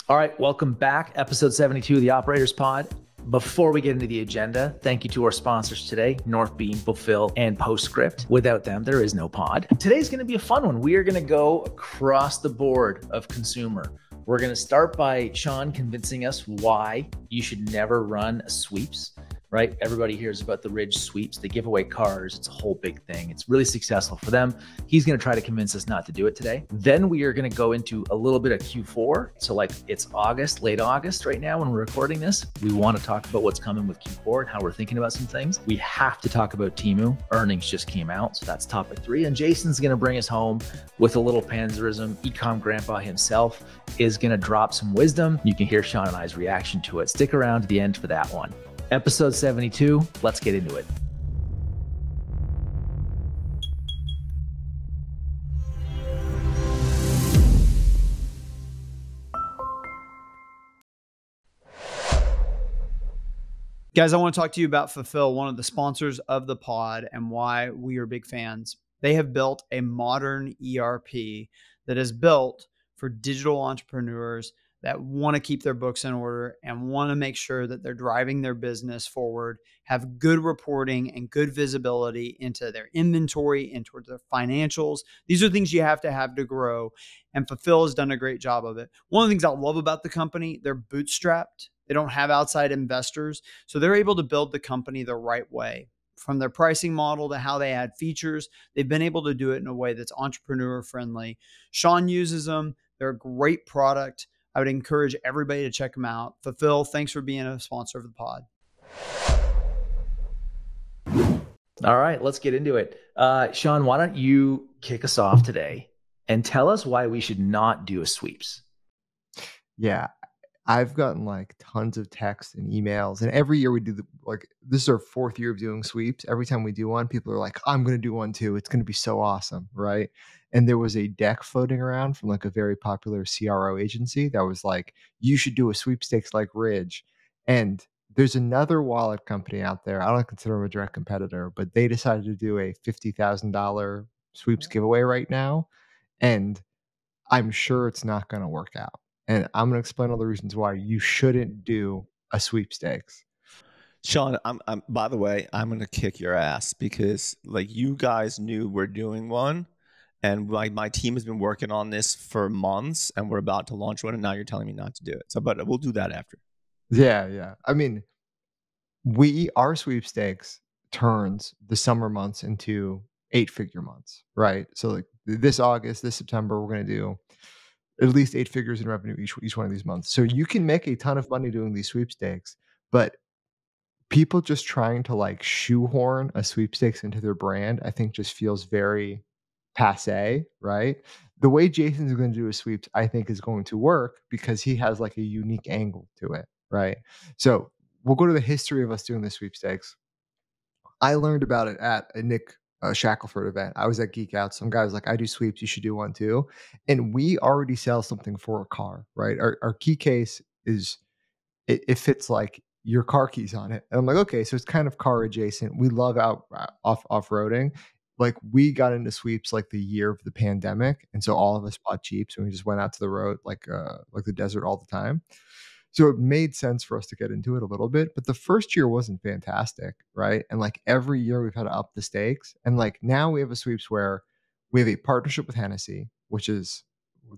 All right, welcome back. Episode 72 of the Operators Pod. Before we get into the agenda, thank you to our sponsors today, Northbeam, Fulfill, and Postscript. Without them, there is no pod. Today's going to be a fun one. We are going to go across the board of consumer. We're going to start by Sean convincing us why you should never run a sweeps, right? Everybody hears about the Ridge sweeps. They give away cars. It's a whole big thing. It's really successful for them. He's going to try to convince us not to do it today. Then we are going to go into a little bit of Q4. So like it's August, late August right now when we're recording this. We want to talk about what's coming with Q4 and how we're thinking about some things. We have to talk about Temu. Earnings just came out. So that's topic 3. And Jason's going to bring us home with a little panzerism. Ecom grandpa himself is going to drop some wisdom. You can hear Sean and I's reaction to it. Stick around to the end for that one. Episode 72, let's get into it. Guys, I want to talk to you about Fulfill, one of the sponsors of the pod, and why we are big fans. They have built a modern ERP that is built for digital entrepreneurs that want to keep their books in order and want to make sure that they're driving their business forward, have good reporting and good visibility into their inventory, into their financials. These are things you have to grow, and Fulfill has done a great job of it. One of the things I love about the company, they're bootstrapped. They don't have outside investors, so they're able to build the company the right way. From their pricing model to how they add features, they've been able to do it in a way that's entrepreneur friendly. Sean uses them. They're a great product. I would encourage everybody to check them out. Fulfill, thanks for being a sponsor of the pod. All right, let's get into it. Sean, why don't you kick us off today and tell us why we should not do a sweeps? Yeah, I've gotten like tons of texts and emails, and every year we do this is our 4th year of doing sweeps. Every time we do one, people are like, I'm going to do one too. It's going to be so awesome, right? And there was a deck floating around from like a very popular CRO agency that was like, you should do a sweepstakes like Ridge. And there's another wallet company out there. I don't consider them a direct competitor, but they decided to do a $50,000 sweeps giveaway right now. And I'm sure it's not going to work out. And I'm going to explain all the reasons why you shouldn't do a sweepstakes. Sean, I'm by the way, I'm going to kick your ass because like you guys knew we're doing one, and my team has been working on this for months, and we're about to launch one, and now you're telling me not to do it. So, but we'll do that after. Yeah. I mean, our sweepstakes turns the summer months into 8-figure months, right? So like this August, this September, we're going to do at least 8 figures in revenue each one of these months. So you can make a ton of money doing these sweepstakes, but people just trying to like shoehorn a sweepstakes into their brand, I think just feels very passe, right? The way Jason's going to do his sweeps, I think is going to work because he has like a unique angle to it, right? So we'll go to the history of us doing the sweepstakes. I learned about it at a Nick Shackelford event. I was at Geek Out. Some guy was like, I do sweeps. You should do one too. And we already sell something for a car, right? Our key case is, it fits like your car keys on it. And I'm like, okay, so it's kind of car adjacent. We love off-roading. Like we got into sweeps like the year of the pandemic. And so all of us bought Jeeps and we just went out to the road like the desert all the time. So it made sense for us to get into it a little bit, but the first year wasn't fantastic, right? And like every year we've had to up the stakes. And like now we have a sweeps where we have a partnership with Hennessy, which is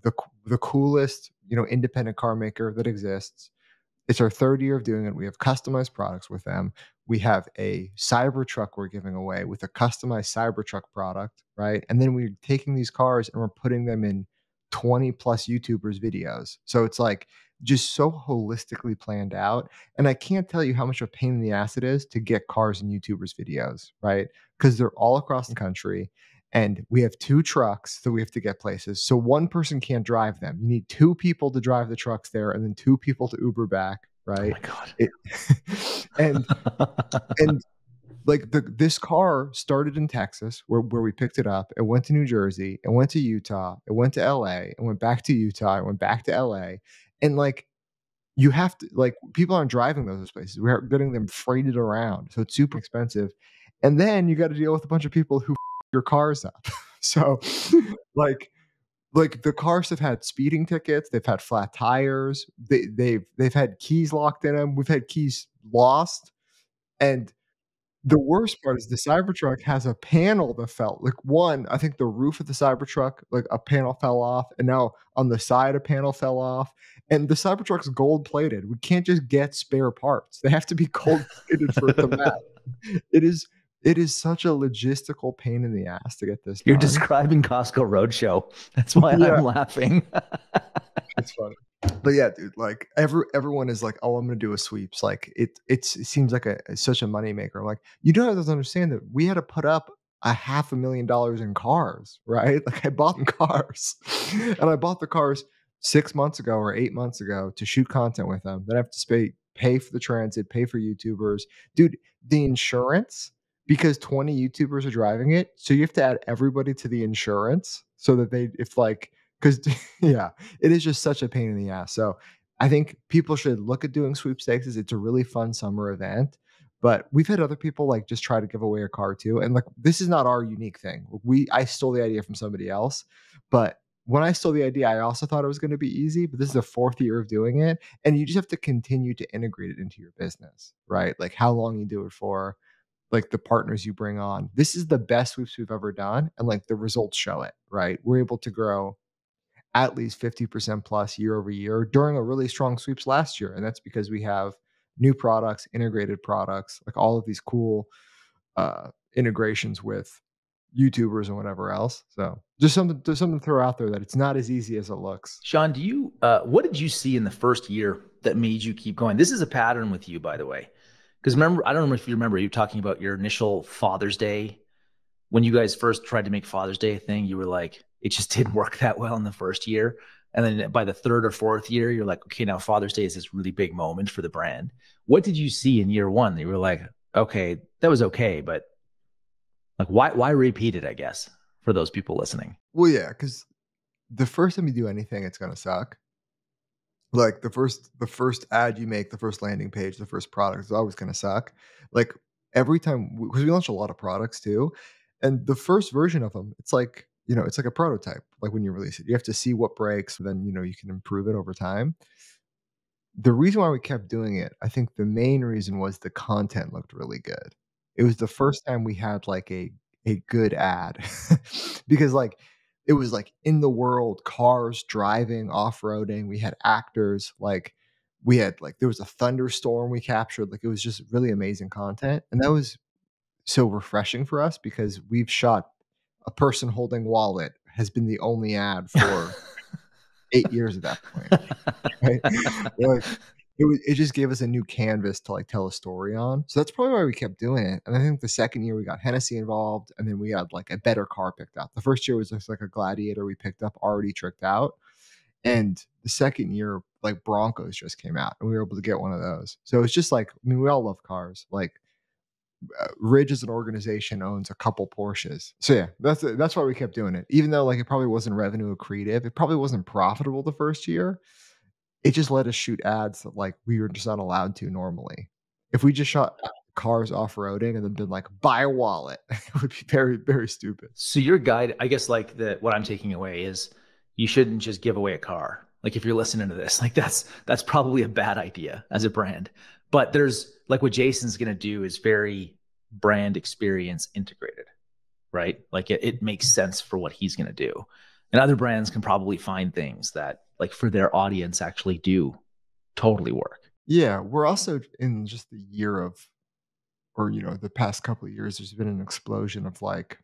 the coolest, independent car maker that exists. It's our 3rd year of doing it. We have customized products with them. We have a Cybertruck we're giving away with a customized Cybertruck product, right? And then we're taking these cars and we're putting them in 20 plus YouTubers videos. So it's like just so holistically planned out. And I can't tell you how much of a pain in the ass it is to get cars in YouTubers videos, right? Because they're all across the country. And we have 2 trucks that we have to get places. So one person can't drive them. You need 2 people to drive the trucks there and then 2 people to Uber back, right? Oh my and God. like this car started in Texas where we picked it up. It went to New Jersey. It went to Utah. It went to LA. It went back to Utah. It went back to LA. And like you have to, like, people aren't driving those places. We're getting them freighted around. So it's super expensive. And then you got to deal with a bunch of people who your cars up. So like Like the cars have had speeding tickets, they've had flat tires, they've had keys locked in them, we've had keys lost, and the worst part is the Cybertruck has a panel that fell. Like one, I think the roof of the Cybertruck, like a panel fell off, and now on the side a panel fell off. And the Cybertruck's gold plated. We can't just get spare parts. They have to be gold plated for it to match. It is such a logistical pain in the ass to get this You're done. describing Costco Roadshow. That's why Yeah. I'm laughing. It's funny. But yeah, dude, like everyone is like, oh, I'm gonna do a sweeps. Like it seems like such a moneymaker. I'm like, you don't understand that we had to put up $500,000 in cars, right? Like I bought cars, and I bought the cars 6 months ago or 8 months ago to shoot content with them. Then I have to pay for the transit, pay for YouTubers, dude. The insurance, because 20 YouTubers are driving it, so you have to add everybody to the insurance so that because yeah, it is just such a pain in the ass. So I think people should look at doing sweepstakes. It's a really fun summer event. But we've had other people like just try to give away a car too. And like this is not our unique thing. I stole the idea from somebody else. But when I stole the idea, I also thought it was going to be easy. But this is the 4th year of doing it. And you just have to continue to integrate it into your business, right? Like how long you do it for, like the partners you bring on. This is the best sweeps we've ever done. And like the results show it, right? We're able to grow at least 50% plus year over year during a really strong sweeps last year. And that's because we have new products, integrated products, like all of these cool integrations with YouTubers and whatever else. So just something to throw out there that it's not as easy as it looks. Sean, what did you see in the first year that made you keep going? This is a pattern with you, by the way. Because remember, I don't know if you remember, you talking about your initial Father's Day. When you guys first tried to make Father's Day a thing, you were like, it just didn't work that well in the first year. And then by the 3rd or 4th year, you're like, okay, now Father's Day is this really big moment for the brand. What did you see in year one that you were like, okay, that was okay, but like why repeat it, I guess, for those people listening? Well, yeah, because the first time you do anything, it's gonna suck. Like the first ad you make, the first landing page, the first product is always gonna suck. Like every time, because we launch a lot of products too, and the first version of them, it's like it's like a prototype. Like when you release it, you have to see what breaks, then you can improve it over time. The reason why we kept doing it, I think the main reason was the content looked really good. It was the first time we had like a good ad because like it was like in the world, cars driving, off-roading. We had actors, like we had like there was a thunderstorm we captured. Like it was just really amazing content. And that was so refreshing for us because we've shot a person holding wallet has been the only ad for 8 years at that point. Right? Like it just gave us a new canvas to like tell a story on. So that's probably why we kept doing it. And I think the second year we got Hennessy involved, and then we had like a better car picked out. The first year was just like a Gladiator we picked up already tricked out. And the second year, like Broncos just came out, and we were able to get one of those. So it's just like, I mean, we all love cars. Like Ridge as an organization owns a couple Porsches. So yeah, that's why we kept doing it. Even though like it probably wasn't revenue accretive, it probably wasn't profitable the first year. It just let us shoot ads that like we were just not allowed to normally. If we just shot cars off-roading and then been like, buy a wallet, it would be very, very stupid. So your guide, I guess like what I'm taking away is you shouldn't just give away a car. Like if you're listening to this, like that's probably a bad idea as a brand. But there's like what Jason's going to do is very brand experience integrated, right? Like it makes sense for what he's going to do. And other brands can probably find things that like for their audience actually do totally work. Yeah, we're also in just the year of, or the past couple of years, there's been an explosion of like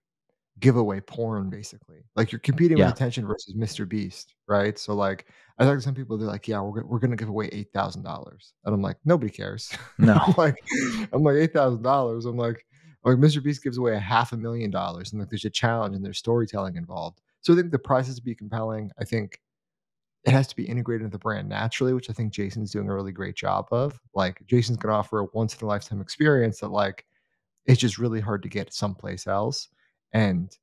giveaway porn, basically. Like you're competing with attention versus Mr. Beast, right? So like I talk to some people, they're like, yeah, we're gonna give away $8,000, and I'm like, nobody cares. No. I'm like $8,000. I'm like Mr. Beast gives away $500,000, and like there's a challenge and there's storytelling involved. So I think the price has to be compelling. I think it has to be integrated into the brand naturally, which I think Jason's doing a really great job of. Like Jason's gonna offer a once in a lifetime experience that like it's just really hard to get someplace else. And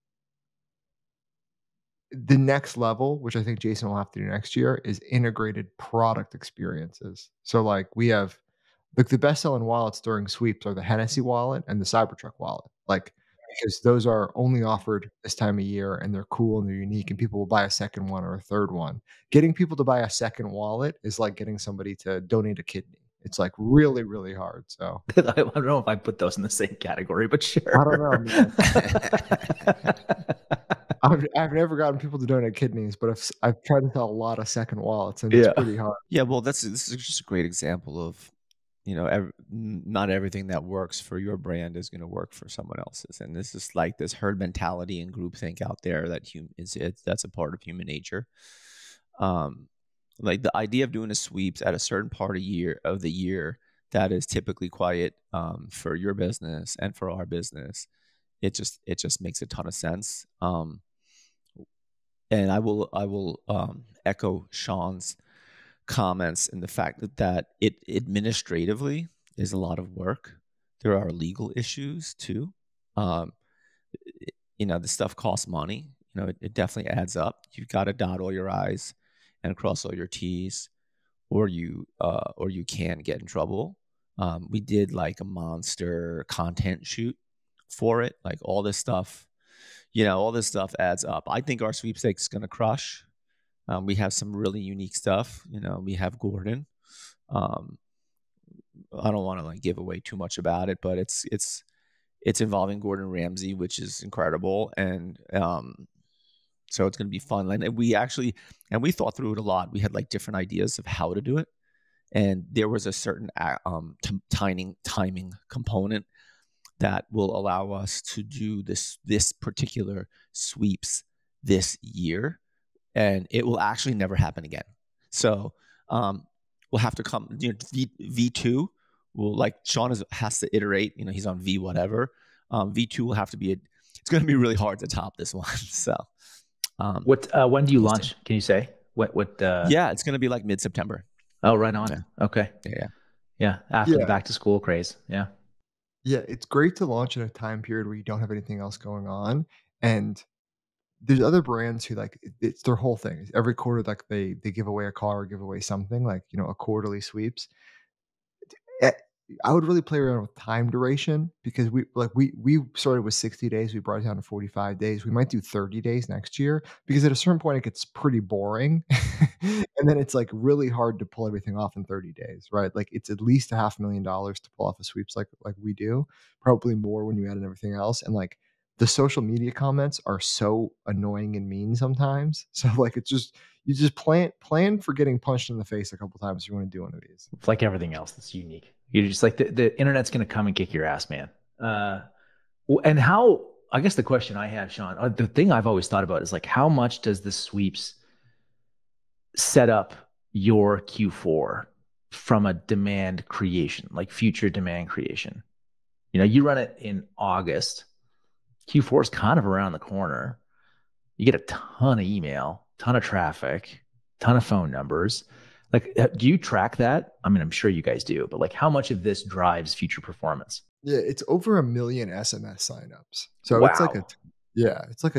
the next level, which I think Jason will have to do next year, is integrated product experiences. So like we have like the best selling wallets during sweeps are the Hennessy wallet and the Cybertruck wallet. Like because those are only offered this time of year and they're cool and they're unique and people will buy a second one or a third one. Getting people to buy a second wallet is like getting somebody to donate a kidney. It's like really, really hard. So I don't know if I put those in the same category, but sure. I don't know, man. I've never gotten people to donate kidneys, but I've tried to sell a lot of second wallets, and it's pretty hard. Yeah, well, this is just a great example of, not everything that works for your brand is going to work for someone else's, and this is like this herd mentality and groupthink out there that's a part of human nature. Like the idea of doing a sweeps at a certain part of the year that is typically quiet for your business and for our business, it just makes a ton of sense. And I will echo Sean's comments in the fact that it administratively is a lot of work. There are legal issues too. This stuff costs money. It definitely adds up. You've got to dot all your I's and cross all your T's, or you can get in trouble. We did like a monster content shoot for it. Like all this stuff adds up. I think our sweepstakes is going to crush. We have some really unique stuff. We have Gordon. I don't want to like give away too much about it, but it's involving Gordon Ramsay, which is incredible. And so it's going to be fun. And we thought through it a lot. We had like different ideas of how to do it. And there was a certain timing component that will allow us to do this particular sweeps this year, and it will actually never happen again. So we'll have to come. V2 will, like Sean has to iterate. He's on V whatever. V2 will have to be it's going to be really hard to top this one. So when do you launch? Can you say what? Yeah, it's going to be like mid-September. Oh, right on. Yeah. Okay. Yeah. After the back to school craze. Yeah. Yeah, it's great to launch in a time period where you don't have anything else going on. And there's other brands who like it's their whole thing. Every quarter, like they give away a car or give away something, like a quarterly sweeps. I would really play around with time duration, because we started with 60 days. We brought it down to 45 days. We might do 30 days next year, because at a certain point it gets pretty boring. And then it's like really hard to pull everything off in 30 days, right? Like it's at least $500,000 to pull off a sweeps like we do, probably more when you add in everything else. And like the social media comments are so annoying and mean sometimes. So like you just plan for getting punched in the face a couple times if you want to do one of these. It's like everything else that's unique. You're just like the internet's going to come and kick your ass, man. And how, I guess the question I have, Sean, the thing I've always thought about is like, how much does the sweeps set up your Q4 from a demand creation, like future demand creation? You run it in August. Q4 is kind of around the corner. You get a ton of email, ton of traffic, ton of phone numbers. Like, do you track that? I mean, I'm sure you guys do, but like, how much of this drives future performance? Yeah, it's over 1 million SMS signups. So wow. It's like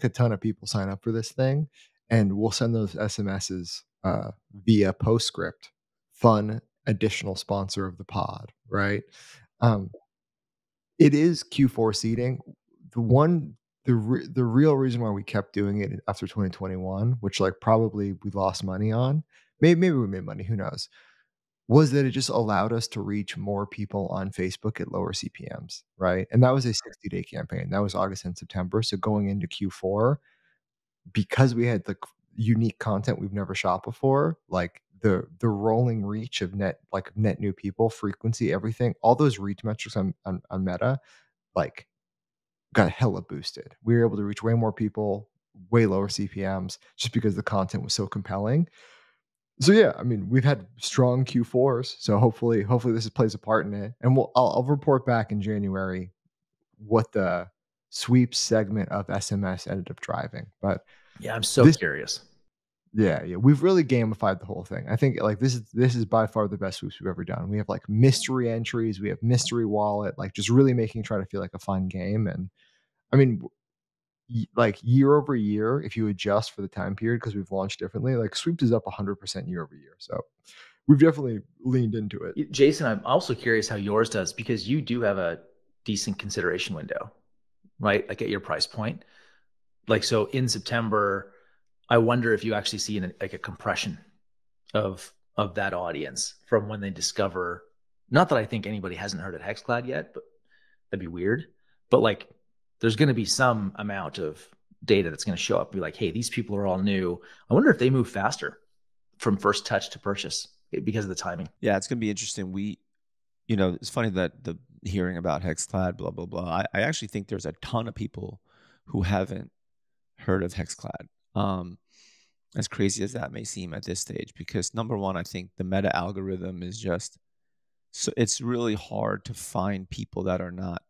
a ton of people sign up for this thing, and we'll send those SMSs via Postscript, fun additional sponsor of the pod, right? It is Q4 seeding. The real reason why we kept doing it after 2021, which like probably we lost money on, maybe we made money, who knows, was that it just allowed us to reach more people on Facebook at lower CPMs, right? And that was a 60-day campaign. That was August and September. So going into Q4, because we had the unique content we've never shot before, like the rolling reach of net new people, frequency, everything, all those reach metrics on Meta, like got hella boosted. We were able to reach way more people, way lower CPMs, just because the content was so compelling. So yeah, I mean, we've had strong Q4s, so hopefully this plays a part in it. And I'll report back in January what the sweeps segment of SMS ended up driving. But yeah, I'm so curious. Yeah, we've really gamified the whole thing. I think like this is by far the best sweeps we've ever done. We have like mystery entries, we have mystery wallet, like just really try to feel like a fun game. And I mean, like year over year, if you adjust for the time period, because we've launched differently, like sweeps is up 100% year over year. So we've definitely leaned into it. Jason, I'm also curious how yours does, because you do have a decent consideration window, right? Like at your price point. Like, so in September, I wonder if you actually see like a compression of that audience from when they discover, not that I think anybody hasn't heard of Hexclad yet, but that'd be weird. But like, there's going to be some amount of data that's going to show up, be like, hey, these people are all new. I wonder if they move faster from first touch to purchase because of the timing. Yeah, it's going to be interesting. It's funny that the hearing about Hexclad, blah, blah, blah. I actually think there's a ton of people who haven't heard of Hexclad. As crazy as that may seem at this stage, because number one, I think the meta algorithm is just, so it's really hard to find people that are not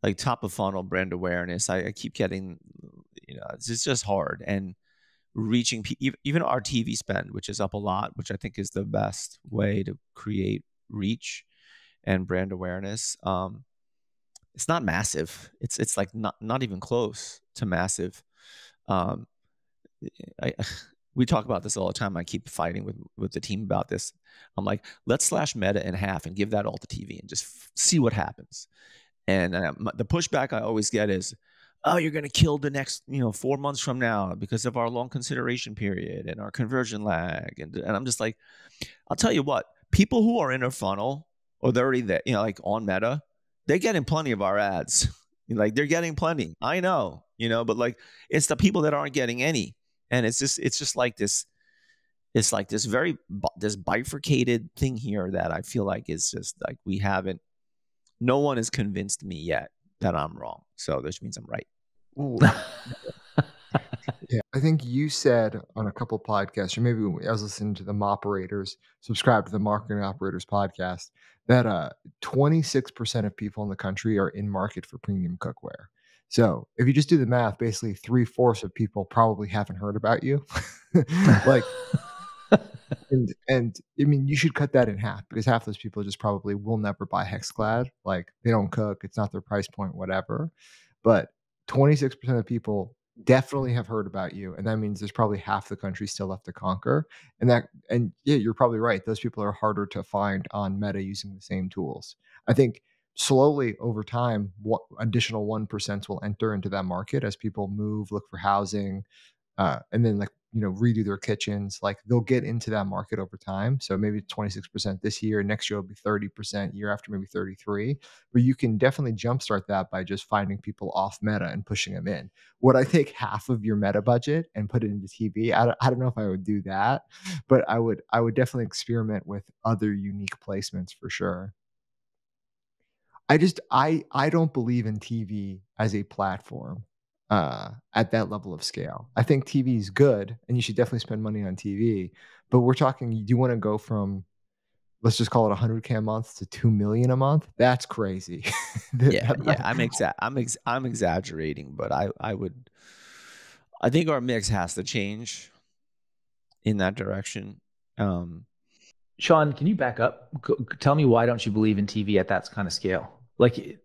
like top of funnel brand awareness. I keep getting, it's just hard. And reaching even our TV spend, which is up a lot, which I think is the best way to create reach and brand awareness. It's not massive. It's like not even close to massive. We talk about this all the time. I keep fighting with the team about this. I'm like, let's slash meta in half and give that all to TV and just see what happens. And the pushback I always get is, oh, you're going to kill the next 4 months from now because of our long consideration period and our conversion lag. And I'm just like, I'll tell you what, people who are in a funnel or they're already there, like on meta, they're getting plenty of our ads. Like they're getting plenty. I know, but like it's the people that aren't getting any. And it's just like this. It's like this this bifurcated thing here that I feel like is just like no one has convinced me yet that I'm wrong. So this means I'm right. Ooh. Yeah, I think you said on a couple podcasts, or maybe I was listening to the Moperators, subscribe to the Marketing Operators podcast, that 26% of people in the country are in market for premium cookware. So if you just do the math, basically 3/4 of people probably haven't heard about you. Like, and I mean, you should cut that in half because half those people just probably will never buy Hexclad. Like they don't cook, it's not their price point, whatever. But 26% of people definitely have heard about you, and that means there's probably half the country still left to conquer. And yeah, you're probably right. Those people are harder to find on Meta using the same tools. I think slowly over time, what additional 1% will enter into that market as people move, look for housing, and then redo their kitchens. Like they'll get into that market over time. So maybe 26% this year, next year will be 30%, year after maybe 33. But you can definitely jumpstart that by just finding people off Meta and pushing them in. Would I take half of your Meta budget and put it into TV? I don't know if I would do that, but I would definitely experiment with other unique placements for sure. I don't believe in TV as a platform at that level of scale. I think TV is good, and you should definitely spend money on TV. But we're talking, do you want to go from, let's just call it 100K a month to 2 million a month? That's crazy. Yeah. I'm exaggerating, but I think our mix has to change in that direction. Sean, can you back up? Tell me, why don't you believe in TV at that kind of scale? Like,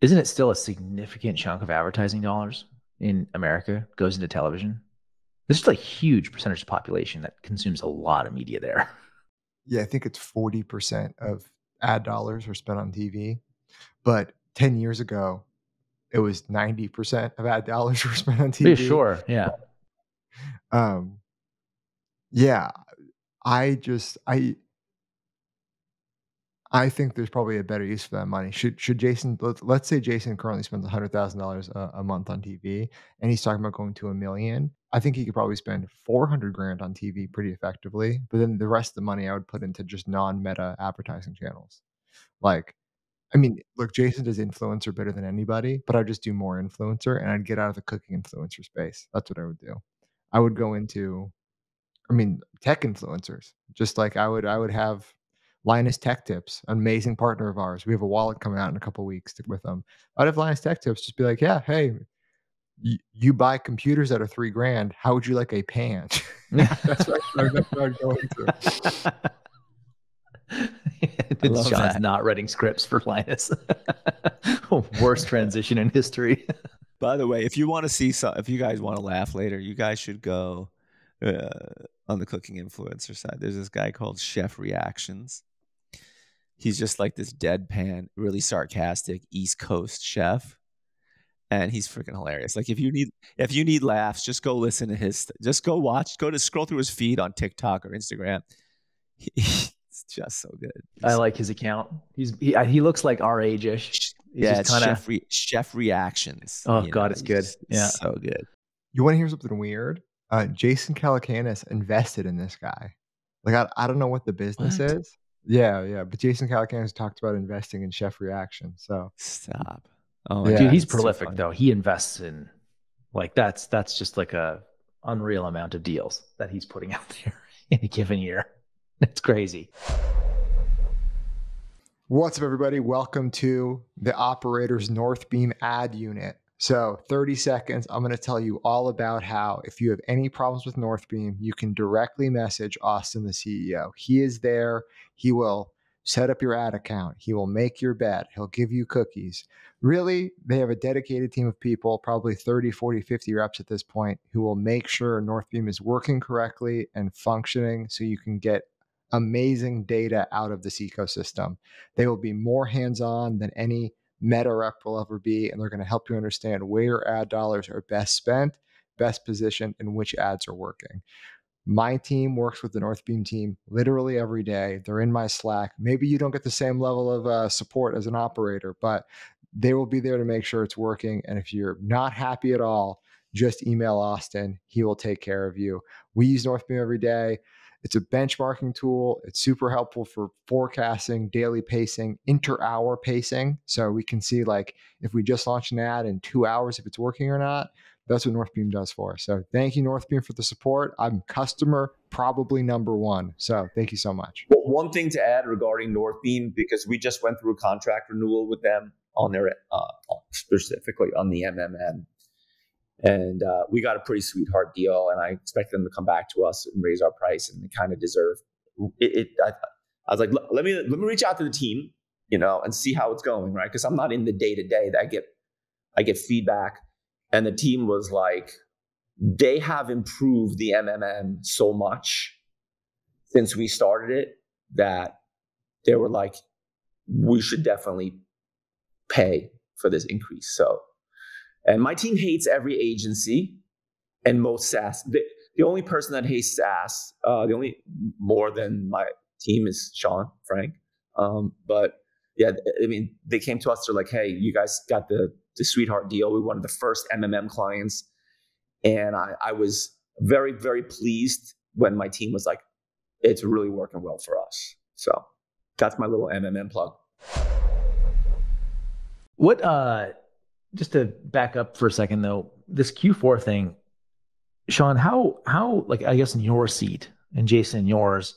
isn't it still a significant chunk of advertising dollars in America goes into television? There's just a huge percentage of the population that consumes a lot of media there. Yeah, I think it's 40% of ad dollars are spent on TV. But 10 years ago, it was 90% of ad dollars were spent on TV. Yeah, sure. Yeah. Yeah. I think there's probably a better use for that money. Should Jason, let's say Jason currently spends $100,000 a month on TV, and he's talking about going to $1 million. I think he could probably spend 400 grand on TV pretty effectively. But then the rest of the money I would put into just non-meta advertising channels. Like, I mean, look, Jason does influencer better than anybody, but I'd just do more influencer, and I'd get out of the cooking influencer space. That's what I would do. I would go into, tech influencers. Just like I would have Linus Tech Tips, an amazing partner of ours. We have a wallet coming out in a couple weeks with them. I'd have Linus Tech Tips just be like, yeah, hey, you buy computers that are $3,000. How would you like a pan? That's what I'd go into. Sean's not writing scripts for Linus. Worst transition in history. By the way, if you want to see if you guys want to laugh later, you guys should go on the cooking influencer side. There's this guy called Chef Reactions. he's just like this deadpan, really sarcastic East Coast chef. And he's freaking hilarious. Like if you need laughs, just go listen to scroll through his feed on TikTok or Instagram. He's just so good. I like his account. He looks like our age-ish. It's chef reactions. Oh God, it's good. Yeah, so good. You want to hear something weird? Jason Calacanis invested in this guy. Like I don't know what the business is. Yeah. But Jason Calacanis talked about investing in Chef Reaction. So stop. Oh, dude, he's prolific though. He invests in like that's just like a unreal amount of deals that he's putting out there in a given year. It's crazy. What's up, everybody? Welcome to the Operator's Northbeam ad unit. So 30 seconds, I'm going to tell you all about how if you have any problems with Northbeam, you can directly message Austin, the CEO. He is there. He will set up your ad account. He will make your bet. He'll give you cookies. Really, they have a dedicated team of people, probably 30, 40, 50 reps at this point, who will make sure Northbeam is working correctly and functioning so you can get amazing data out of this ecosystem. They will be more hands-on than any meta rep will ever be, and they're going to help you understand where your ad dollars are best spent, best positioned, and which ads are working. My team works with the Northbeam team literally every day. They're in my Slack. Maybe you don't get the same level of support as an operator, but they will be there to make sure it's working. And if you're not happy at all, just email Austin. He will take care of you. We use Northbeam every day. It's a benchmarking tool. It's super helpful for forecasting, daily pacing, inter-hour pacing. So we can see like if we just launched an ad in 2 hours, if it's working or not. That's what Northbeam does for us. So thank you, Northbeam, for the support. I'm customer probably number one. So thank you so much. Well, one thing to add regarding Northbeam, because we just went through a contract renewal with them on their specifically on the MMM. And we got a pretty sweetheart deal, and I expect them to come back to us and raise our price, and they kind of deserve it. I was like, let me reach out to the team, and see how it's going, right? Because I'm not in the day to day. I get feedback, and the team was like, they have improved the MMM so much since we started it that they were like, we should definitely pay for this increase. So. And my team hates every agency and most SaaS. The only person that hates SaaS, the only more than my team is Sean, Frank. But yeah, I mean, they came to us. They're like, hey, you guys got the sweetheart deal. We were one of the first MMM clients. And I was very, very pleased when my team was like, it's really working well for us. So that's my little MMM plug. Just to back up for a second though, this Q4 thing, Sean, how like I guess in your seat and Jason in yours,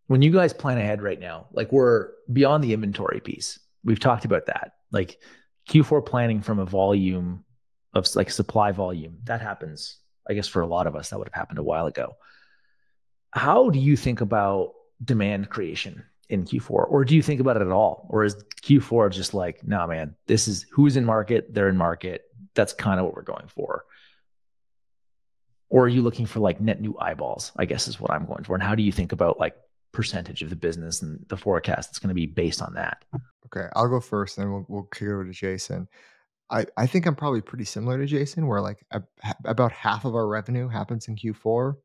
when you guys plan ahead right now, like we're beyond the inventory piece. We've talked about that. Like Q4 planning from a volume of like supply volume, that happens, I guess for a lot of us, that would have happened a while ago. How do you think about demand creation in Q4, or do you think about it at all? Or is Q4 just like, nah, man, this is who's in market, they're in market. That's kind of what we're going for. Or are you looking for like net new eyeballs, I guess is what I'm going for. And how do you think about like percentage of the business and the forecast that's going to be based on that? Okay, I'll go first, then we'll kick it over to Jason. I think I'm probably pretty similar to Jason, where like about half of our revenue happens in Q4.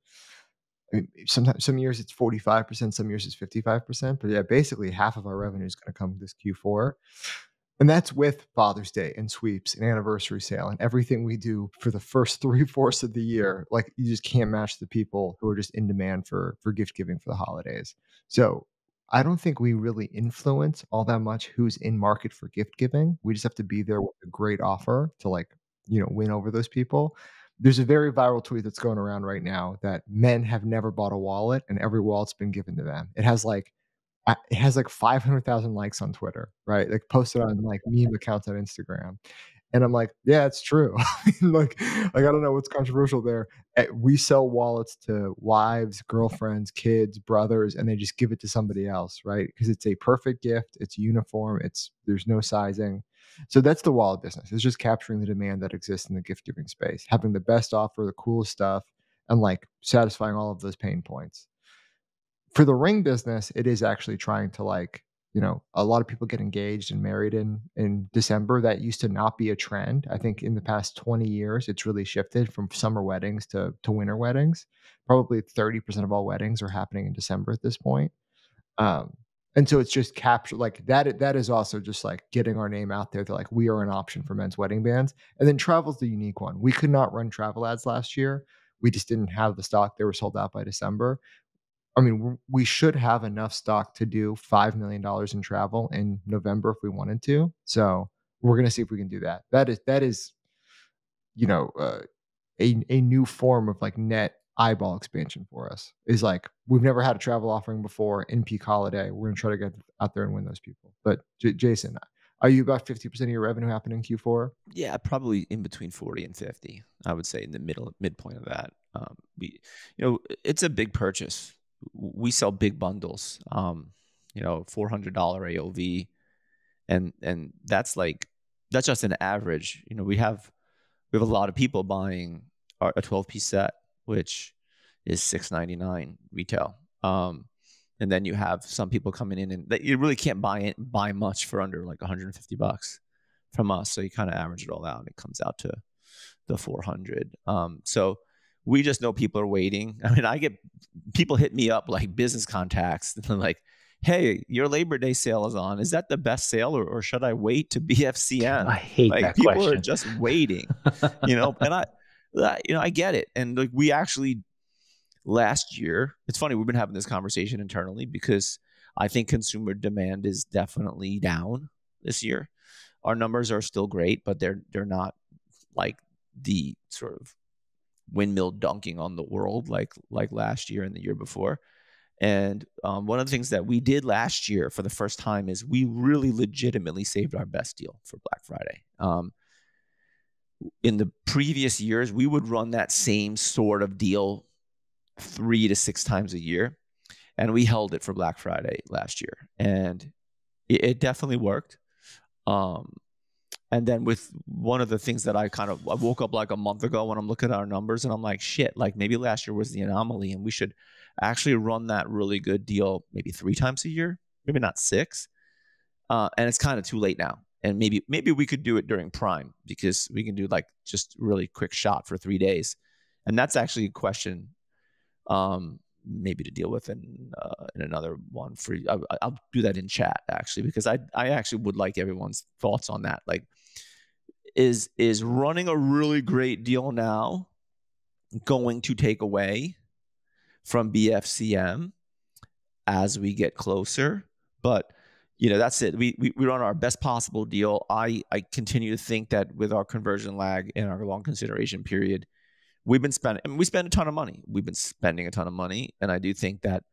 I mean, sometimes some years it's 45%, some years it's 55%. But yeah, basically half of our revenue is going to come this Q4. And that's with Father's Day and sweeps and anniversary sale and everything we do for the first 3/4 of the year. Like you just can't match the people who are just in demand for gift giving for the holidays. So I don't think we really influence all that much who's in market for gift giving. We just have to be there with a great offer to win over those people. There's a very viral tweet that's going around right now that men have never bought a wallet and every wallet's been given to them. It has like 500,000 likes on Twitter, right? Like posted on like meme accounts on Instagram. And I'm like, yeah, it's true. like I don't know what's controversial there. We sell wallets to wives, girlfriends, kids, brothers, and they just give it to somebody else, right? Because it's a perfect gift. It's uniform. There's no sizing. So that's the wallet business. It's just capturing the demand that exists in the gift giving space, having the best offer, the coolest stuff, and like satisfying all of those pain points. For the ring business, it is actually trying to like a lot of people get engaged and married in December. That used to not be a trend. I think in the past 20 years, it's really shifted from summer weddings to winter weddings. Probably 30% of all weddings are happening in December at this point. Um, and so it's just capture like that. That is also just like getting our name out there that like we are an option for men's wedding bands. And then travel's the unique one. We could not run travel ads last year. We just didn't have the stock. They were sold out by December. I mean, we should have enough stock to do $5 million in travel in November if we wanted to. So we're going to see if we can do that. That is, you know, a new form of like net eyeball expansion for us. Is like we've never had a travel offering before in peak holiday. We're going to try to get out there and win those people. But Jason, are you about 50% of your revenue happening in Q4? Yeah, probably in between 40 and 50. I would say in the midpoint of that. It's a big purchase. We sell big bundles. $400 AOV, and that's just an average. We have a lot of people buying a 12-piece set, which is $699 retail. And then you have some people coming in and you really can't buy much for under like $150 from us. So you kind of average it all out and it comes out to the 400. So we just know people are waiting. I mean, I get people hit me up like business contacts and they're like, hey, your Labor Day sale is on. Is that the best sale or should I wait to BFCM? I hate that people question. Are just waiting, and I get it. And like we actually last year, it's funny, we've been having this conversation internally because I think consumer demand is definitely down this year. Our numbers are still great, but they're not like the sort of windmill dunking on the world like last year and the year before. And one of the things that we did last year for the first time is we really legitimately saved our best deal for Black Friday. In the previous years, we would run that same sort of deal 3 to 6 times a year. And we held it for Black Friday last year. And it definitely worked. And then with one of the things that I woke up like a month ago when I'm looking at our numbers and I'm like, shit, like maybe last year was the anomaly and we should actually run that really good deal maybe 3 times a year, maybe not 6. And it's kind of too late now. And maybe we could do it during Prime because we can do like just really quick shot for 3 days. And that's actually a question maybe to deal with in another one for you. I'll do that in chat actually, because I actually would like everyone's thoughts on that. Like, is running a really great deal now going to take away from BFCM as we get closer? But that's it. We run our best possible deal. I continue to think that with our conversion lag and our long consideration period, we spend a ton of money. We've been spending a ton of money. And I do think that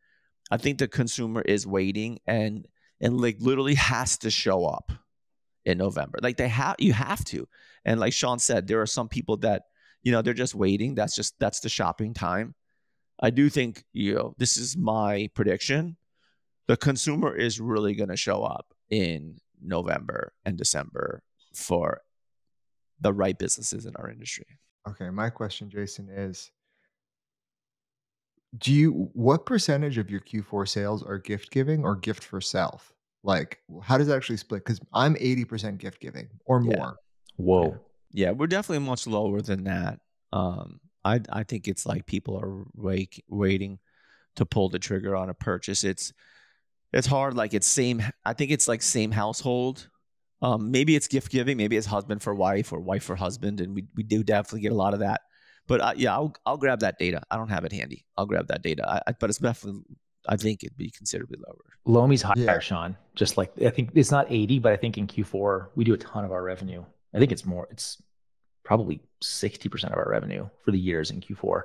the consumer is waiting and like literally has to show up in November. Like you have to. And like Sean said, there are some people that, they're just waiting. That's the shopping time. I do think, this is my prediction. The consumer is really going to show up in November and December for the right businesses in our industry. Okay, my question, Jason, is what percentage of your Q4 sales are gift giving or gift for self? Like, how does that actually split? Because I'm 80% gift giving or more. Yeah. Whoa. Yeah, we're definitely much lower than that. I think it's like people are waiting to pull the trigger on a purchase. It's hard. Like I think it's like same household. Maybe it's gift giving, maybe it's husband for wife or wife for husband, and we do definitely get a lot of that. But I'll grab that data. I don't have it handy. I'll grab that data. But it's definitely, I think it'd be considerably lower. Lomi's higher, Sean. Just like I think it's not 80, but I think in Q4 we do a ton of our revenue. I think it's more. It's probably 60% of our revenue for the years in Q4,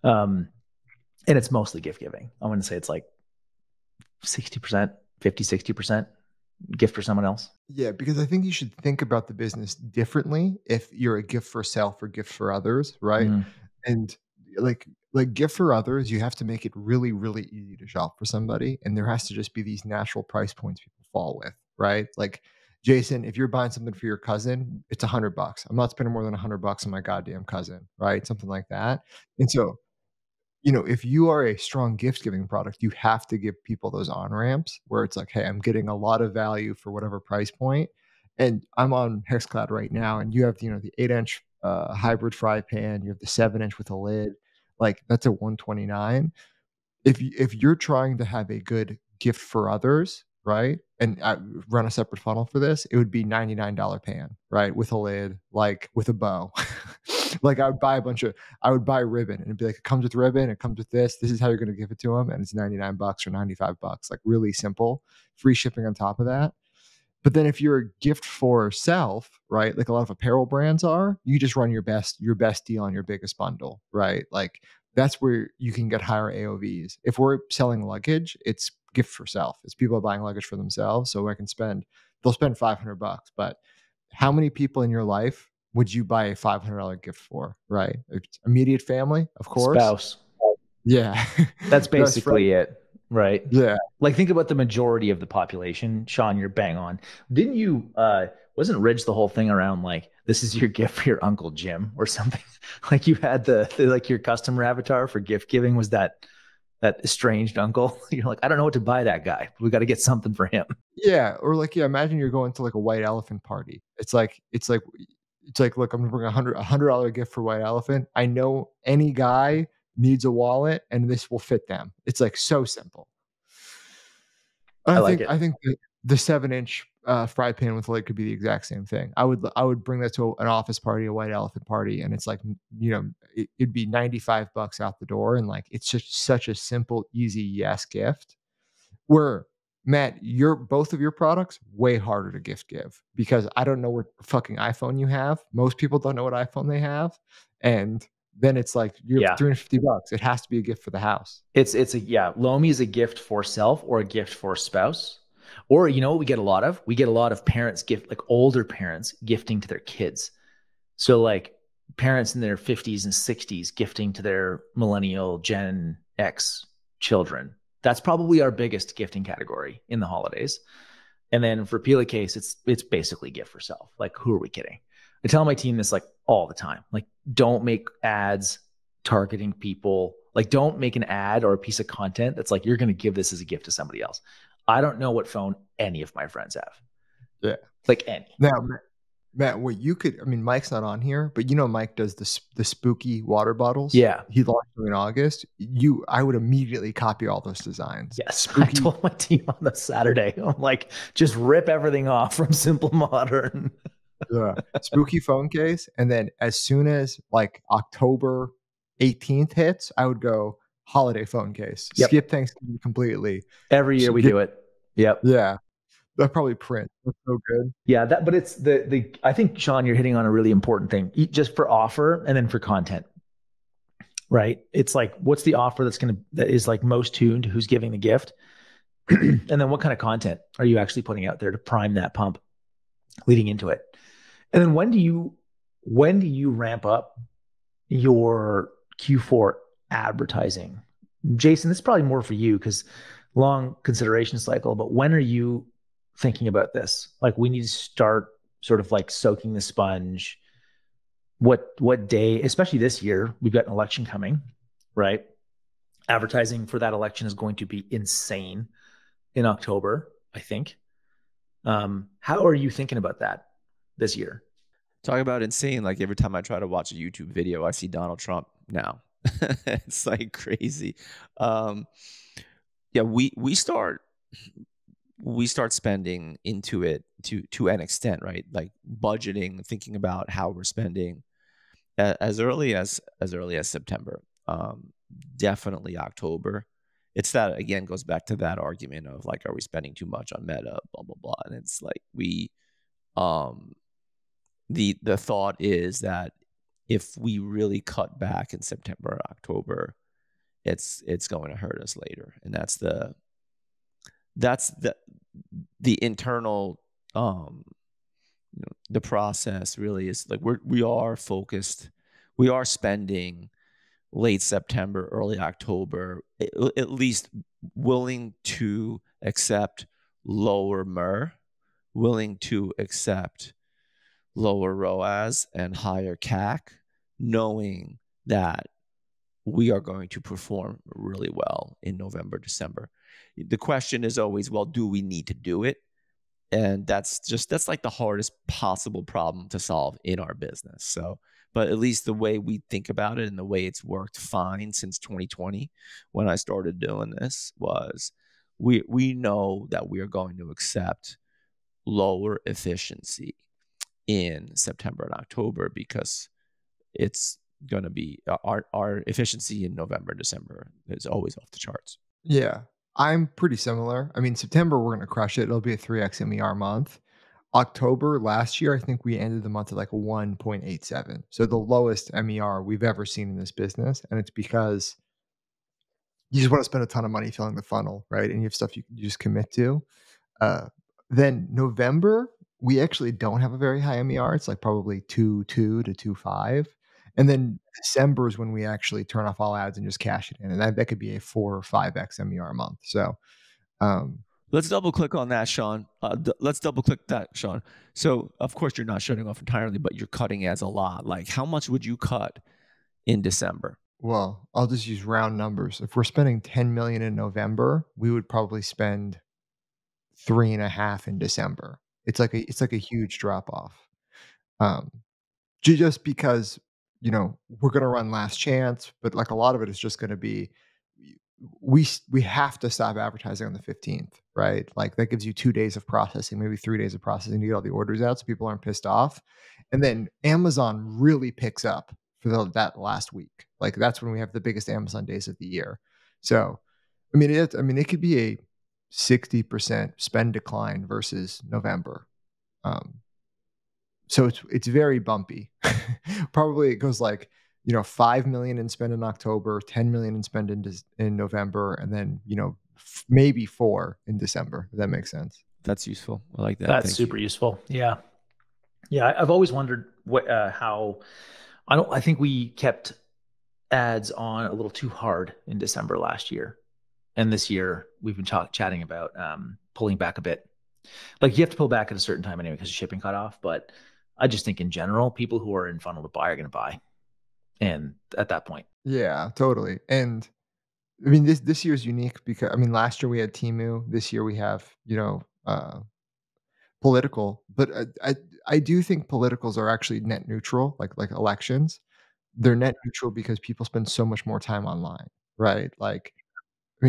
and it's mostly gift giving. I wouldn't say it's like 60%, 50, 60%. Gift for someone else? Yeah, because I think you should think about the business differently if you're a gift for self or gift for others, right? Mm. And like gift for others, you have to make it really, really easy to shop for somebody. And there has to just be these natural price points people fall with, right? Like, Jason, if you're buying something for your cousin, it's $100. I'm not spending more than $100 on my goddamn cousin, right? Something like that. And so if you are a strong gift giving product, you have to give people those on ramps where it's like, hey, I'm getting a lot of value for whatever price point. And I'm on Hexcloud right now, and you have the 8-inch hybrid fry pan, you have the 7-inch with a lid, like that's a 129. If you're trying to have a good gift for others, right, and run a separate funnel for this, it would be $99 pan, right, with a lid, like with a bow. Like I would buy ribbon and it'd be like, it comes with ribbon, it comes with this is how you're going to give it to them, and it's $99 or $95, like really simple, free shipping on top of that. But then if you're a gift for self, right, like a lot of apparel brands are, you just run your best deal on your biggest bundle, right? Like that's where you can get higher AOVs. If we're selling luggage, it's gift for self. It's people buying luggage for themselves. So they'll spend $500, but how many people in your life would you buy a $500 gift for, right? It's immediate family, of course. Spouse. Yeah. That's basically it, right? Yeah. Like think about the majority of the population. Sean, you're bang on. Didn't you, wasn't Ridge the whole thing around like, this is your gift for your Uncle Jim or something? Like you had like your customer avatar for gift giving was that estranged uncle. You're like, I don't know what to buy that guy. We got to get something for him. Yeah. Or like, imagine you're going to like a white elephant party. It's like, look, I'm gonna bring $100 gift for white elephant. I know any guy needs a wallet and this will fit them. It's like so simple. I think the 7-inch fry pan with lid could be the exact same thing. I would bring that to an office party, a white elephant party, and it's like, it'd be $95 out the door, and like it's just such a simple, easy yes gift. Where Matt, both of your products way harder to gift give because I don't know what fucking iPhone you have. Most people don't know what iPhone they have, and then it's like you're $350. It has to be a gift for the house. Lomi is a gift for self or a gift for spouse. Or we get a lot of parents like older parents gifting to their kids. So like parents in their 50s and 60s gifting to their millennial Gen X children. That's probably our biggest gifting category in the holidays. And then for Pillowcase, it's basically gift for self. Like, who are we kidding? I tell my team this like all the time. Like, don't make ads targeting people. Like, don't make an ad or a piece of content that's like, you're going to give this as a gift to somebody else. I don't know what phone any of my friends have. Yeah. Like any. Now, Matt, Mike's not on here, but Mike does the spooky water bottles. Yeah. He launched them in August. I would immediately copy all those designs. Yes. Spooky. I told my team on the Saturday, I'm like, just rip everything off from Simple Modern. Yeah. Spooky phone case. And then as soon as like October 18th hits, I would go holiday phone case. Yep. Skip Thanksgiving completely. Every year we do it. Yep. Yeah. That probably print. That's so good. Yeah, but it's the I think, Sean, you're hitting on a really important thing. Just for offer and then for content. Right? It's like, what's the offer that is like most tuned to who's giving the gift? And then what kind of content are you actually putting out there to prime that pump leading into it? And then when do you ramp up your Q4 advertising? Jason, this is probably more for you because long consideration cycle, but when are you thinking about this? Like, we need to start sort of like soaking the sponge. What day, especially this year, we've got an election coming, right? Advertising for that election is going to be insane in October, I think. How are you thinking about that this year? Talk about insane. Like every time I try to watch a YouTube video, I see Donald Trump now. It's like crazy. We start spending into it to an extent, right? Like budgeting, thinking about how we're spending as early as September. Definitely October. It's that, again, goes back to that argument of like, are we spending too much on Meta, blah blah blah. And it's like the thought is that if we really cut back in September or October, it's going to hurt us later. And that's the internal the process really is like we are focused, we are spending late September, early October, at least willing to accept lower MER, willing to accept lower ROAS and higher CAC, knowing that we are going to perform really well in November, December. The question is always, well, do we need to do it? And that's like the hardest possible problem to solve in our business. So, but at least the way we think about it and the way it's worked fine since 2020, when I started doing this, was we know that we are going to accept lower efficiency in September and October, because it's going to be our efficiency in November, December is always off the charts. Yeah, I'm pretty similar. I mean, September, we're going to crush it. It'll be a 3x MER month. October last year, I think we ended the month at like a 1.87. So the lowest MER we've ever seen in this business. And it's because you just want to spend a ton of money filling the funnel, right? And you have stuff you just commit to. Then November, we actually don't have a very high MER. It's like probably 2.2 to 2.5. And then December is when we actually turn off all ads and just cash it in. And that could be a 4 or 5x MER month. So let's double click on that, Sean. Let's double click that, Sean. So of course you're not shutting off entirely, but you're cutting ads a lot. Like, how much would you cut in December? Well, I'll just use round numbers. If we're spending 10 million in November, we would probably spend 3.5 in December. It's like a huge drop off. Just because, we're going to run last chance, but like a lot of it is just going to be, we have to stop advertising on the 15th, right? Like that gives you 2 days of processing, maybe 3 days of processing to get all the orders out so people aren't pissed off. And then Amazon really picks up for that last week. Like that's when we have the biggest Amazon days of the year. So, it could be a 60% spend decline versus November. So it's very bumpy. Probably it goes like, 5 million in spend in October, 10 million in spend in November, and then, maybe 4 in December. If that makes sense. That's useful. I like that. That's super useful. Yeah. Yeah. I've always wondered how, I think we kept ads on a little too hard in December last year. And this year we've been chatting about pulling back a bit. Like you have to pull back at a certain time anyway because shipping cut off. But I just think in general, people who are in funnel to buy are going to buy. And at that point. Yeah, totally. And I mean, this year is unique because last year we had Temu. This year we have, political. But I do think politicals are actually net neutral, like elections. They're net neutral because people spend so much more time online, right? Like,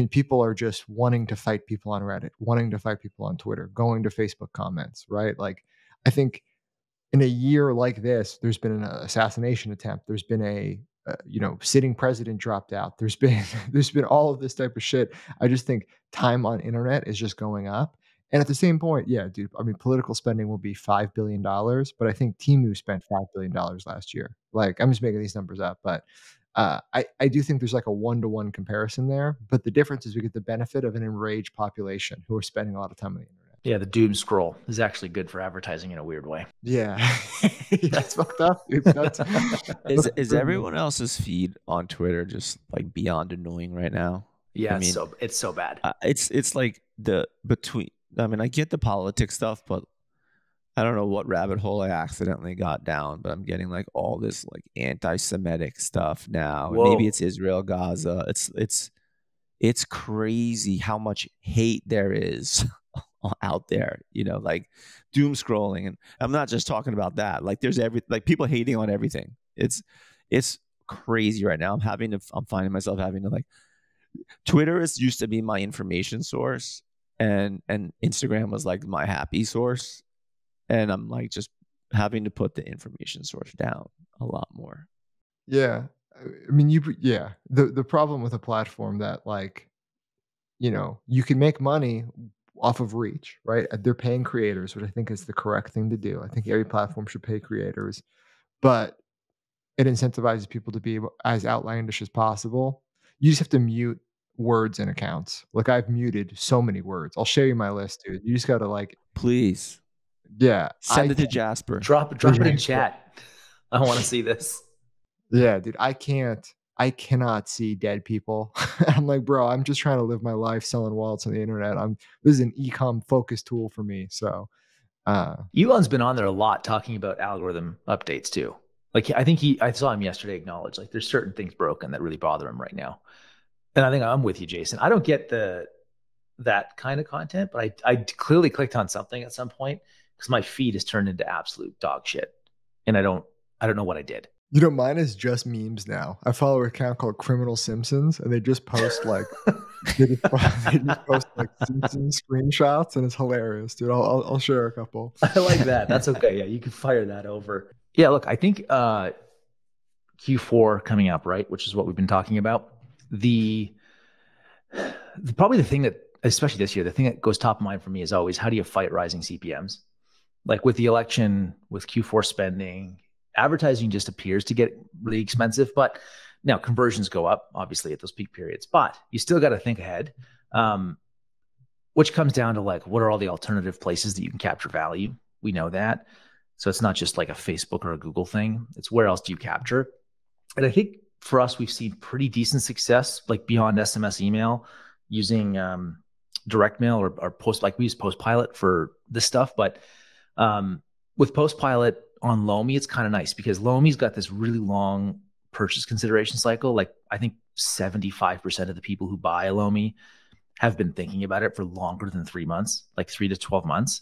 people are just wanting to fight people on Reddit, wanting to fight people on Twitter, going to Facebook comments, right? Like, I think in a year like this, there's been an assassination attempt. There's been a sitting president dropped out. There's been all of this type of shit. I just think time on internet is just going up. And at the same point, yeah, dude. Political spending will be $5 billion, but I think Temu spent $5 billion last year. Like, I'm just making these numbers up, but I do think there's like a 1-to-1 comparison there. But the difference is we get the benefit of an enraged population who are spending a lot of time on the internet. Yeah, the doom scroll is actually good for advertising in a weird way. Yeah, that's fucked up, dude. Is everyone else's feed on Twitter just like beyond annoying right now? Yeah, it's so bad. It's like I get the politics stuff, but I don't know what rabbit hole I accidentally got down, but I'm getting like all this like anti-Semitic stuff now. Maybe it's Israel, Gaza. It's crazy how much hate there is out there, like doom scrolling. And I'm not just talking about that. Like there's people hating on everything. It's crazy right now. I'm finding myself having to like, Twitter used to be my information source and Instagram was like my happy source. And I'm like just having to put the information source down a lot more. Yeah. The problem with a platform that like, you can make money off of reach, right? They're paying creators, which I think is the correct thing to do. I think every platform should pay creators, but it incentivizes people to be as outlandish as possible. You just have to mute words in accounts. Like I've muted so many words. I'll show you my list, dude. You just got to like, please. Yeah. Send it to Jasper. Drop it in chat. I want to see this. Yeah, dude. I cannot see dead people. I'm like, bro, I'm just trying to live my life selling wallets on the internet. This is an e-com focus tool for me. So Elon's been on there a lot talking about algorithm updates too. Like, I saw him yesterday acknowledge like there's certain things broken that really bother him right now. And I think I'm with you, Jason. I don't get that kind of content, but I clearly clicked on something at some point because my feed has turned into absolute dog shit. And I don't know what I did. You know, mine is just memes now. I follow an account called Criminal Simpsons, and they just post like they just post like Simpsons screenshots, and it's hilarious, dude. I'll share a couple. I like that. That's okay. Yeah, you can fire that over. Yeah, look, I think Q4 coming up, right, which is what we've been talking about. Probably the thing that, especially this year, the thing that goes top of mind for me is always how do you fight rising CPMs? Like with the election, with Q4 spending, advertising just appears to get really expensive, but now conversions go up obviously at those peak periods, but you still got to think ahead, which comes down to like, what are all the alternative places that you can capture value? We know that. So it's not just like a Facebook or a Google thing. It's where else do you capture? And I think for us, we've seen pretty decent success, like beyond SMS email, using direct mail or post, like we use Postpilot for this stuff, but with Postpilot on Lomi, it's kind of nice because Lomi's got this really long purchase consideration cycle. Like I think 75% of the people who buy a Lomi have been thinking about it for longer than 3 months, like 3 to 12 months.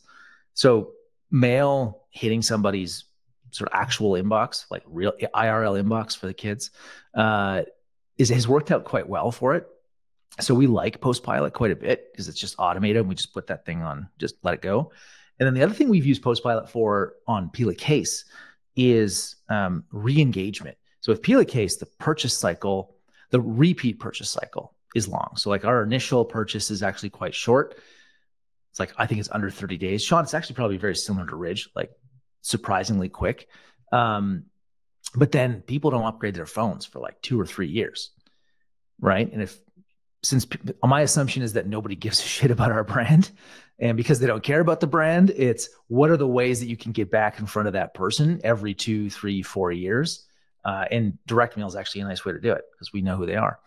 So mail hitting somebody's sort of actual inbox, like real IRL inbox for the kids, has worked out quite well for it. So we like Postpilot quite a bit because it's just automated and we just put that thing on, just let it go. And then the other thing we've used Postpilot for on Peel a Case is re-engagement. So with Peel a Case, the purchase cycle, the repeat purchase cycle is long. So like our initial purchase is actually quite short. It's like, I think it's under 30 days. Sean, it's actually probably very similar to Ridge, like surprisingly quick. But then people don't upgrade their phones for like 2 or 3 years, right? And since my assumption is that nobody gives a shit about our brand, and because they don't care about the brand, it's what are the ways that you can get back in front of that person every 2, 3, 4 years? And direct mail is actually a nice way to do it because we know who they are.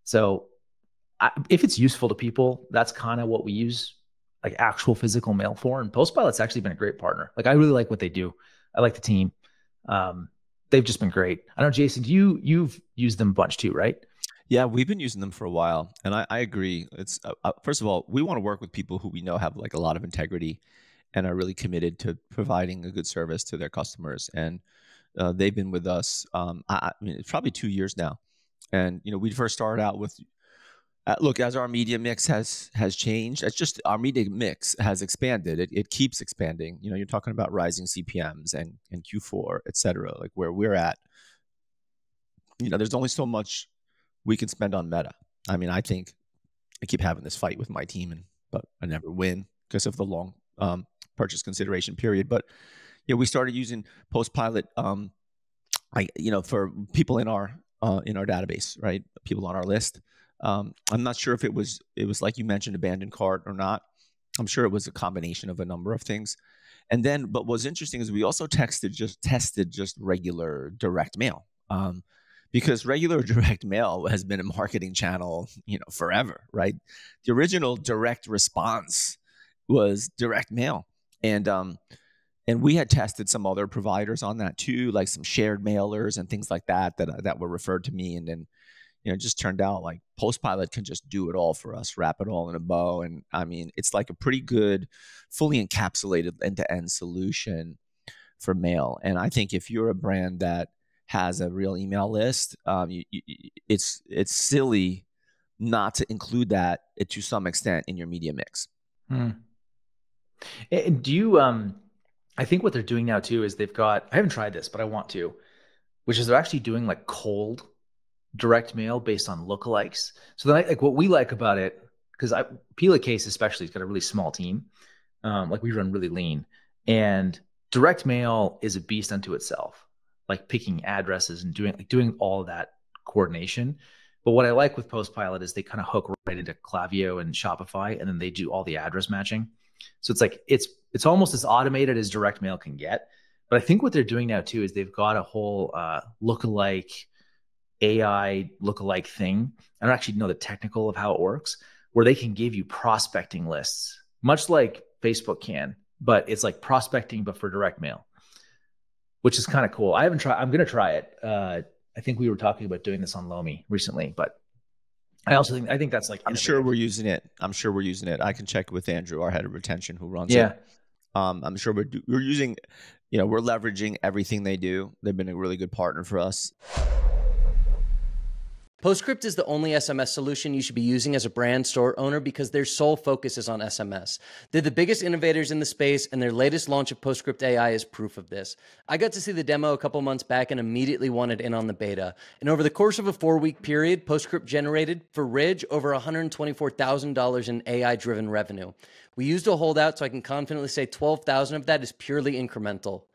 So if it's useful to people, that's kind of what we use like actual physical mail for. And Postpilot's actually been a great partner. Like I really like what they do. I like the team. They've just been great. I know, Jason, you've used them a bunch too, right? Yeah, we've been using them for a while, and I agree. It's first of all, we want to work with people who we know have like a lot of integrity and are really committed to providing a good service to their customers. And they've been with us. I mean, it's probably 2 years now. And we first started out with look, as our media mix has changed. It's just our media mix has expanded. It keeps expanding. You're talking about rising CPMs and Q4, et cetera, like where we're at. There's only so much we can spend on Meta. I mean, I think I keep having this fight with my team, but I never win because of the long purchase consideration period. But we started using Postpilot, for people in our database, right? People on our list. I'm not sure if it was like you mentioned, abandoned cart or not. I'm sure it was a combination of a number of things. And then, but what's interesting is we also tested just regular direct mail. Because regular direct mail has been a marketing channel, forever, right? The original direct response was direct mail. And we had tested some other providers on that too, like some shared mailers and things like that were referred to me. And then, it just turned out like Postpilot can just do it all for us, wrap it all in a bow. And I mean, it's like a pretty good, fully encapsulated end-to-end solution for mail. And I think if you're a brand that has a real email list, it's silly not to include that to some extent in your media mix. And do you, I think what they're doing now too is I haven't tried this, but I want to, which is they're actually doing like cold direct mail based on lookalikes. So then like what we like about it, because Peel a Case especially has got a really small team. Like we run really lean, and direct mail is a beast unto itself. Like picking addresses and doing all of that coordination. But what I like with Postpilot is they kind of hook right into Klaviyo and Shopify, and then they do all the address matching. So it's like it's almost as automated as direct mail can get. But I think what they're doing now too is they've got a whole lookalike AI lookalike thing. I don't actually know the technical of how it works, where they can give you prospecting lists, much like Facebook can, but it's like prospecting but for direct mail, which is kind of cool. I haven't tried. I'm going to try it. I think we were talking about doing this on Lomi recently, but I think that's like, I'm sure we're using it. I can check with Andrew, our head of retention, who runs yeah. it. I'm sure we're using, we're leveraging everything they do. They've been a really good partner for us. Postscript is the only SMS solution you should be using as a brand store owner because their sole focus is on SMS. They're the biggest innovators in the space, and their latest launch of Postscript AI is proof of this. I got to see the demo a couple months back and immediately wanted in on the beta. And over the course of a 4-week period, Postscript generated, for Ridge, over $124,000 in AI-driven revenue. We used a holdout, so I can confidently say 12,000 of that is purely incremental.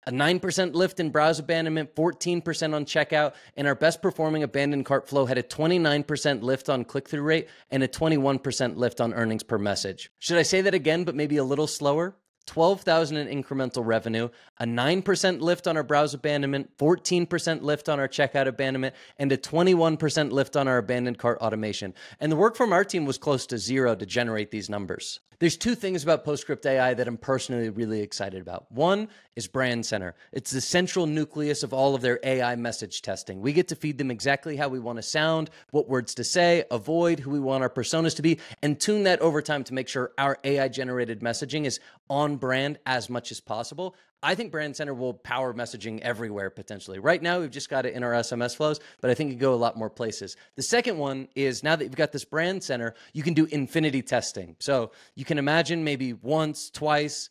A 9% lift in browse abandonment, 14% on checkout, and our best performing abandoned cart flow had a 29% lift on click-through rate and a 21% lift on earnings per message. Should I say that again, but maybe a little slower? 12,000 in incremental revenue, a 9% lift on our browse abandonment, 14% lift on our checkout abandonment, and a 21% lift on our abandoned cart automation. And the work from our team was close to zero to generate these numbers. There's two things about Postscript AI that I'm personally really excited about. One is Brand Center. It's the central nucleus of all of their AI message testing. We get to feed them exactly how we want to sound, what words to say, avoid, who we want our personas to be, and tune that over time to make sure our AI-generated messaging is on brand as much as possible. I think Brand Center will power messaging everywhere potentially. Right now, we've just got it in our SMS flows, but I think it could go a lot more places. The second one is now that you've got this Brand Center, you can do infinity testing. So you can imagine maybe once, twice,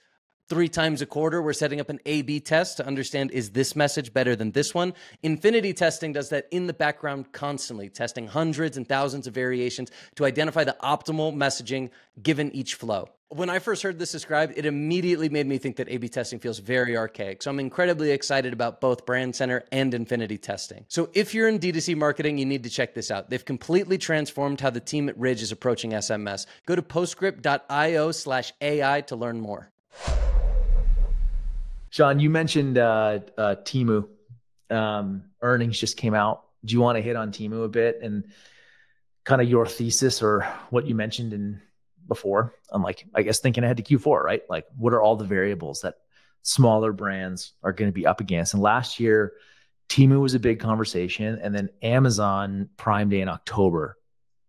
3 times a quarter, we're setting up an A/B test to understand, is this message better than this one? Infinity testing does that in the background constantly, testing hundreds and thousands of variations to identify the optimal messaging given each flow. When I first heard this described, it immediately made me think that A/B testing feels very archaic. So I'm incredibly excited about both Brand Center and Infinity testing. So if you're in D2C marketing, you need to check this out. They've completely transformed how the team at Ridge is approaching SMS. Go to postscript.io/AI to learn more. Sean, you mentioned Temu. Earnings just came out. Do you want to hit on Temu a bit and kind of your thesis or what you mentioned before? I'm like, I guess thinking ahead to Q4, right? Like, what are all the variables that smaller brands are going to be up against? And last year, Temu was a big conversation, and then Amazon Prime Day in October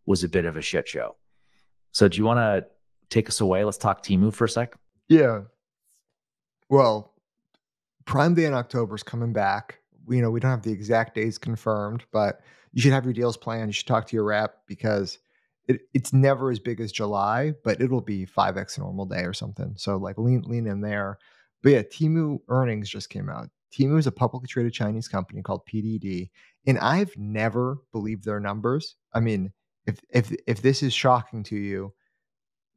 was a bit of a shit show. So do you want to take us away? Let's talk Temu for a sec. Yeah. Well, Prime Day in October is coming back. We don't have the exact days confirmed, but you should have your deals planned. You should talk to your rep because it's never as big as July, but it'll be 5x a normal day or something. So like lean in there. But yeah, Temu earnings just came out. Temu is a publicly traded Chinese company called PDD, and I've never believed their numbers. I mean, if this is shocking to you,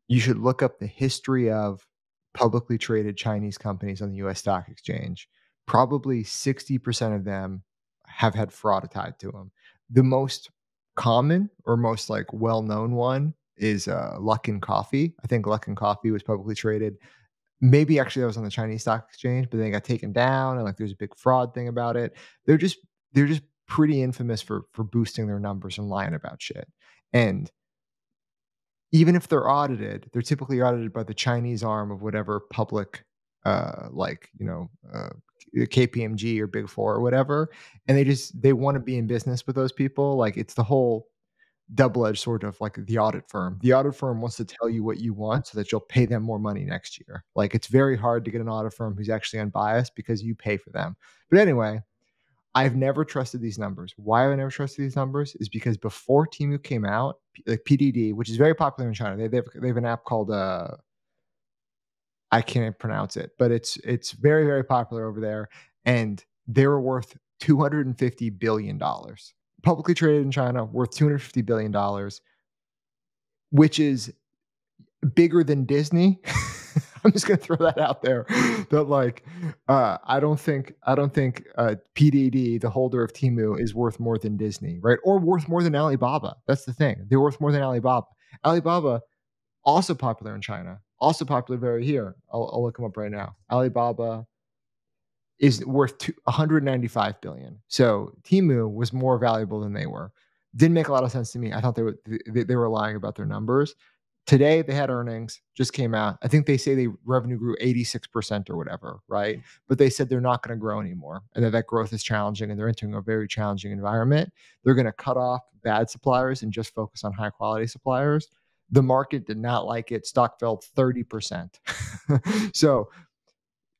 you should look up the history of publicly traded Chinese companies on the US stock exchange. Probably 60% of them have had fraud tied to them. The most common or most like well-known one is Luckin Coffee. I think Luckin Coffee was publicly traded. Maybe actually that was on the Chinese stock exchange, but then it got taken down and like there's a big fraud thing about it. They're just pretty infamous for boosting their numbers and lying about shit. And even if they're audited, they're typically audited by the Chinese arm of whatever public, KPMG or Big Four or whatever. And they want to be in business with those people. Like it's the whole double-edged sword of like the audit firm. The audit firm wants to tell you what you want so that you'll pay them more money next year. Like it's very hard to get an audit firm who's actually unbiased because you pay for them. But anyway, I've never trusted these numbers. Why have I never trusted these numbers is because before Temu came out, like PDD, which is very popular in China, they have an app called I can't pronounce it, but it's very, very popular over there, and they were worth $250 billion. Publicly traded in China, worth $250 billion, which is bigger than Disney. I'm just gonna throw that out there. But like, I don't think PDD, the holder of Temu, is worth more than Disney, right? Or worth more than Alibaba. That's the thing. They're worth more than Alibaba. Alibaba, also popular in China, also popular very here. I'll look them up right now. Alibaba is worth $195 billion. So Temu was more valuable than they were. Didn't make a lot of sense to me. I thought they were lying about their numbers. Today they had earnings, just came out. I think they say they revenue grew 86% or whatever, right? But they said they're not going to grow anymore and that growth is challenging and they're entering a very challenging environment. They're going to cut off bad suppliers and just focus on high quality suppliers. The market did not like it. Stock fell 30%. So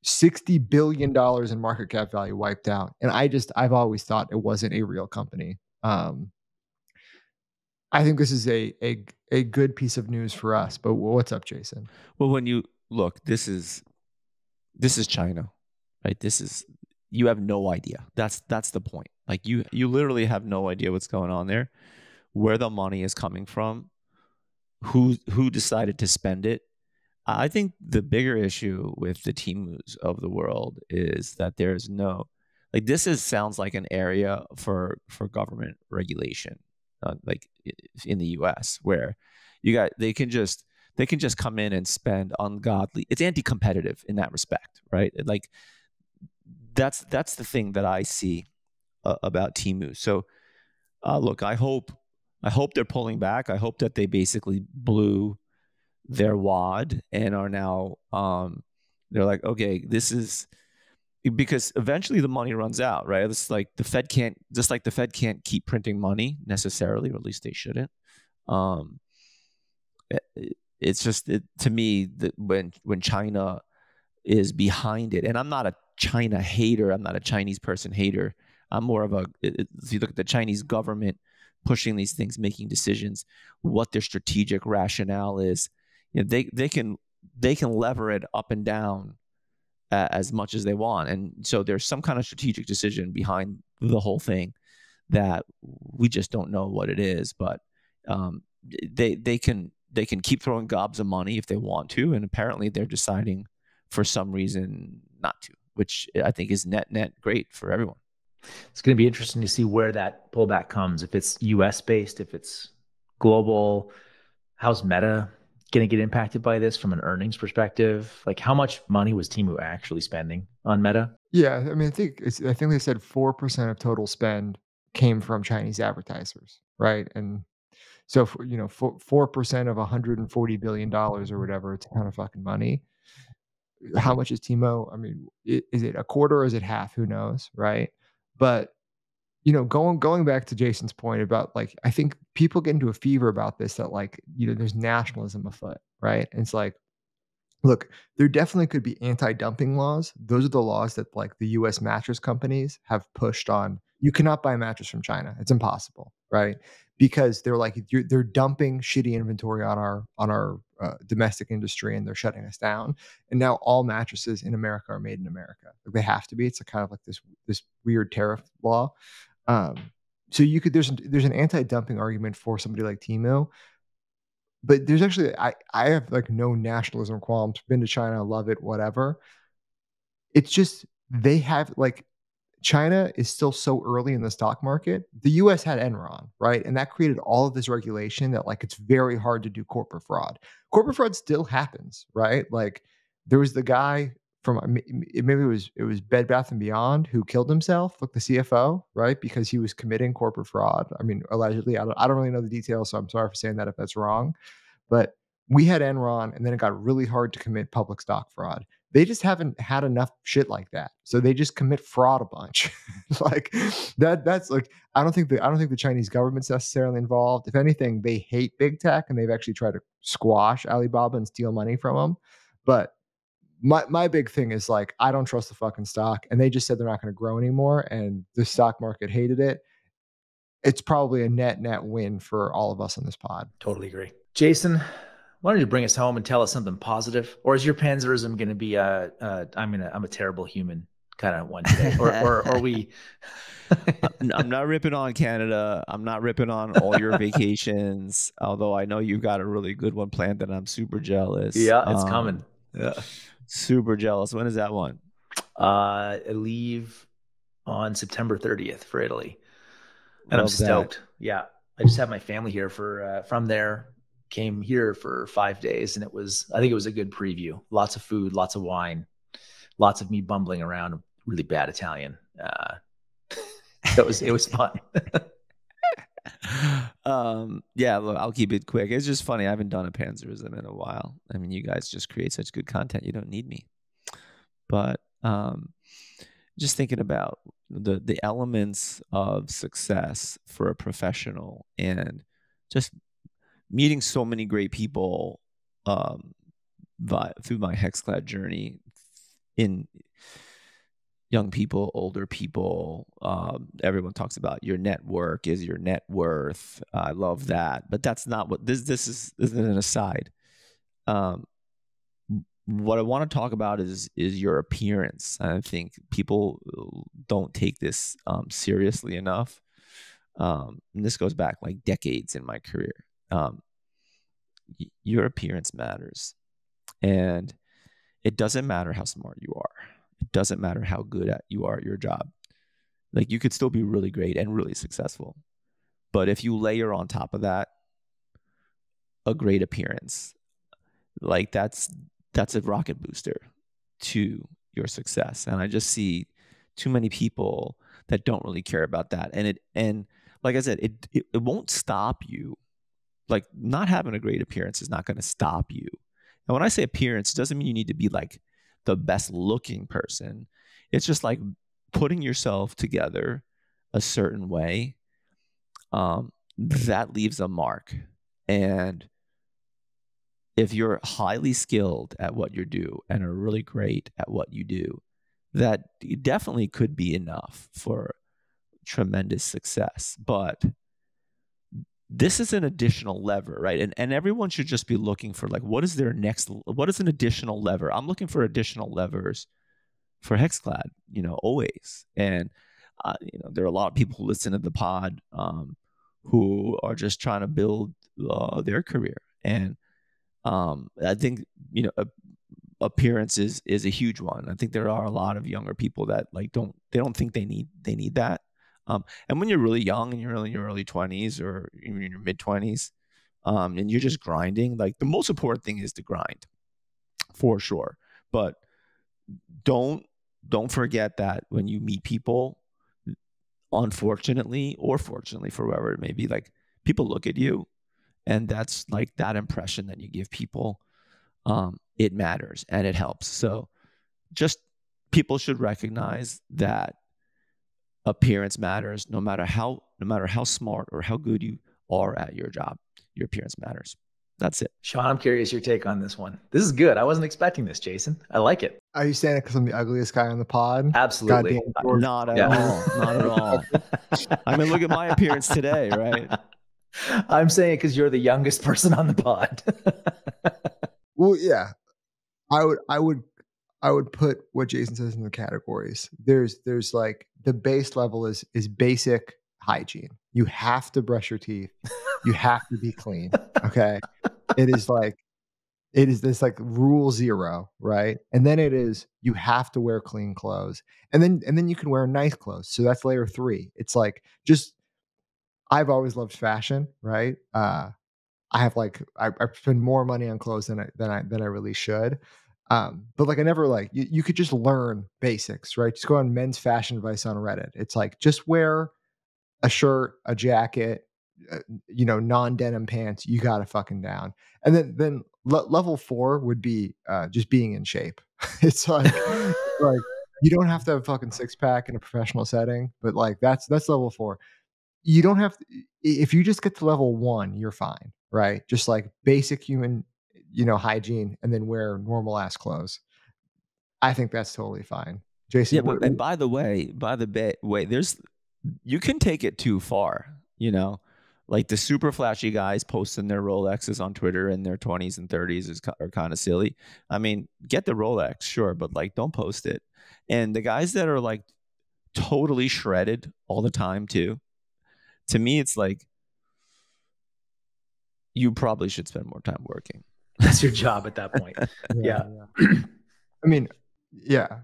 $60 billion in market cap value wiped out. And I've always thought it wasn't a real company. I think this is a good piece of news for us. But what's up, Jason? Well, when you look, this is China, right? You have no idea. That's the point. Like you literally have no idea what's going on there, where the money is coming from, who decided to spend it. I think the bigger issue with the Temus of the world is that there's no, like, sounds like an area for government regulation, like in the U.S. where they can just come in and spend ungodly. It's anti-competitive in that respect, right? Like that's the thing that I see about Temu. So look, I hope they're pulling back. I hope that they basically blew their wad and are now they're like, okay, this is because eventually the money runs out, right? It's like the Fed can't keep printing money necessarily, or at least they shouldn't. It's just to me that when China is behind it, and I'm not a China hater, I'm not a Chinese person hater. I'm more of if you look at the Chinese government pushing these things, making decisions, what their strategic rationale is. You know, they can lever it up and down as much as they want, and so there's some kind of strategic decision behind the whole thing that we just don't know what it is. But they can keep throwing gobs of money if they want to, and apparently they're deciding for some reason not to, which I think is net great for everyone. It's going to be interesting to see where that pullback comes. If it's US based, if it's global. How's Meta going to get impacted by this from an earnings perspective? Like, how much money was Temu actually spending on Meta? Yeah, I mean, I think they said 4% of total spend came from Chinese advertisers, right? And so, 4% of $140 billion or whatever, it's a ton of fucking money. How much is Temu? I mean, is it a quarter or is it half? Who knows, right? But going back to Jason's point about, like, I think people get into a fever about this, that, like, there's nationalism afoot, right? And it's like, look, there definitely could be anti-dumping laws. Those are the laws that, like, the U.S. mattress companies have pushed on. You cannot buy a mattress from China. It's impossible, right? Because they're like, they're dumping shitty inventory on our domestic industry, and they're shutting us down. And now all mattresses in America are made in America. Like, they have to be. It's a kind of like this weird tariff law. So there's an anti-dumping argument for somebody like Temu. But there's actually, I have, like, no nationalism qualms. Been to China, love it, whatever. It's just they have, like, China is still so early in the stock market. The US had Enron, right? And that created all of this regulation that, like, it's very hard to do corporate fraud. Corporate fraud still happens, right? Like, there was the guy from, maybe it was Bed Bath & Beyond, who killed himself, like the CFO, right? Because he was committing corporate fraud. I mean, allegedly. I don't really know the details, so I'm sorry for saying that if that's wrong. But we had Enron, and then it got really hard to commit public stock fraud. They just haven't had enough shit like that, so they just commit fraud a bunch. Like that's like, I don't think the Chinese government's necessarily involved. If anything, they hate big tech, and they've actually tried to squash Alibaba and steal money from them. But my big thing is, like, I don't trust the fucking stock, and they just said they're not going to grow anymore, and the stock market hated it. It's probably a net win for all of us on this pod. Totally agree. Jason, why don't you bring us home and tell us something positive? Or is your panzerism going to be I'm a terrible human kind of one today? Or we? I'm not ripping on Canada. I'm not ripping on all your vacations. Although I know you got a really good one planned, and I'm super jealous. Yeah, it's coming. Yeah, super jealous. When is that one? I leave on September 30th for Italy, and I'm stoked. Yeah, I just have my family here from there. Came here for 5 days, and I think it was a good preview. Lots of food, lots of wine, lots of me bumbling around really bad Italian. It was fun. Yeah, look, I'll keep it quick. It's just funny. I haven't done a Panzerism in a while. I mean, you guys just create such good content. You don't need me. But just thinking about the elements of success for a professional, and just meeting so many great people through my Hexclad journey, in young people, older people. Everyone talks about your network is your net worth. I love that, but that's not what this is an aside. What I want to talk about is your appearance. I think people don't take this seriously enough. And this goes back like decades in my career. Your appearance matters, and it doesn't matter how smart you are. It doesn't matter how good at you are at your job. Like, you could still be really great and really successful, but if you layer on top of that a great appearance, like that's a rocket booster to your success. And I just see too many people that don't really care about that. And like I said, it won't stop you. Like, not having a great appearance is not going to stop you. And when I say appearance, it doesn't mean you need to be like the best looking person. It's just like putting yourself together a certain way that leaves a mark. And if you're highly skilled at what you do and are really great at what you do, that definitely could be enough for tremendous success. But this is an additional lever, right? And everyone should just be looking for, like, what is an additional lever? I'm looking for additional levers for Hexclad, always. And, there are a lot of people who listen to the pod who are just trying to build their career. And I think, appearance is a huge one. I think there are a lot of younger people that don't think they need that. And when you're really young and you're in your early 20s or even in your mid 20s, and you're just grinding, like, the most important thing is to grind, for sure. But don't forget that when you meet people, unfortunately or fortunately, for whoever it may be, like, people look at you, and that's like that impression that you give people. It matters and it helps. So just people should recognize that appearance matters. No matter how smart or how good you are at your job, your appearance matters. That's it. Sean, I'm curious your take on this one. This is good. I wasn't expecting this, Jason. I like it. Are you saying it because I'm the ugliest guy on the pod? Absolutely. Not at all. Not at all. I mean, look at my appearance today, right? I'm saying it because you're the youngest person on the pod. Well, yeah, I would put what Jason says in the categories. There's like, the base level is basic hygiene. You have to brush your teeth. You have to be clean. Okay. It is this like rule 0, right? And then it is, you have to wear clean clothes. And then you can wear nice clothes. So that's layer 3. It's like, I've always loved fashion, right? I spend more money on clothes than I really should. But like, I never you could just learn basics, right? Just go on men's fashion advice on Reddit. It's like, just wear a shirt, a jacket, non-denim pants. You got it fucking down. And then level 4 would be just being in shape. It's like you don't have to have a fucking 6-pack in a professional setting, but like that's level 4. You don't have to, if you just get to level 1, you're fine, right? Just like basic human, hygiene, and then wear normal ass clothes. I think that's totally fine. Jason, yeah, and by the way, you can take it too far, like the super flashy guys posting their Rolexes on Twitter in their 20s and 30s are kind of silly. I mean, get the Rolex, sure, but like, don't post it. And the guys that are like totally shredded all the time too, to me, it's like, you probably should spend more time working. That's your job at that point. Yeah. I mean, yeah,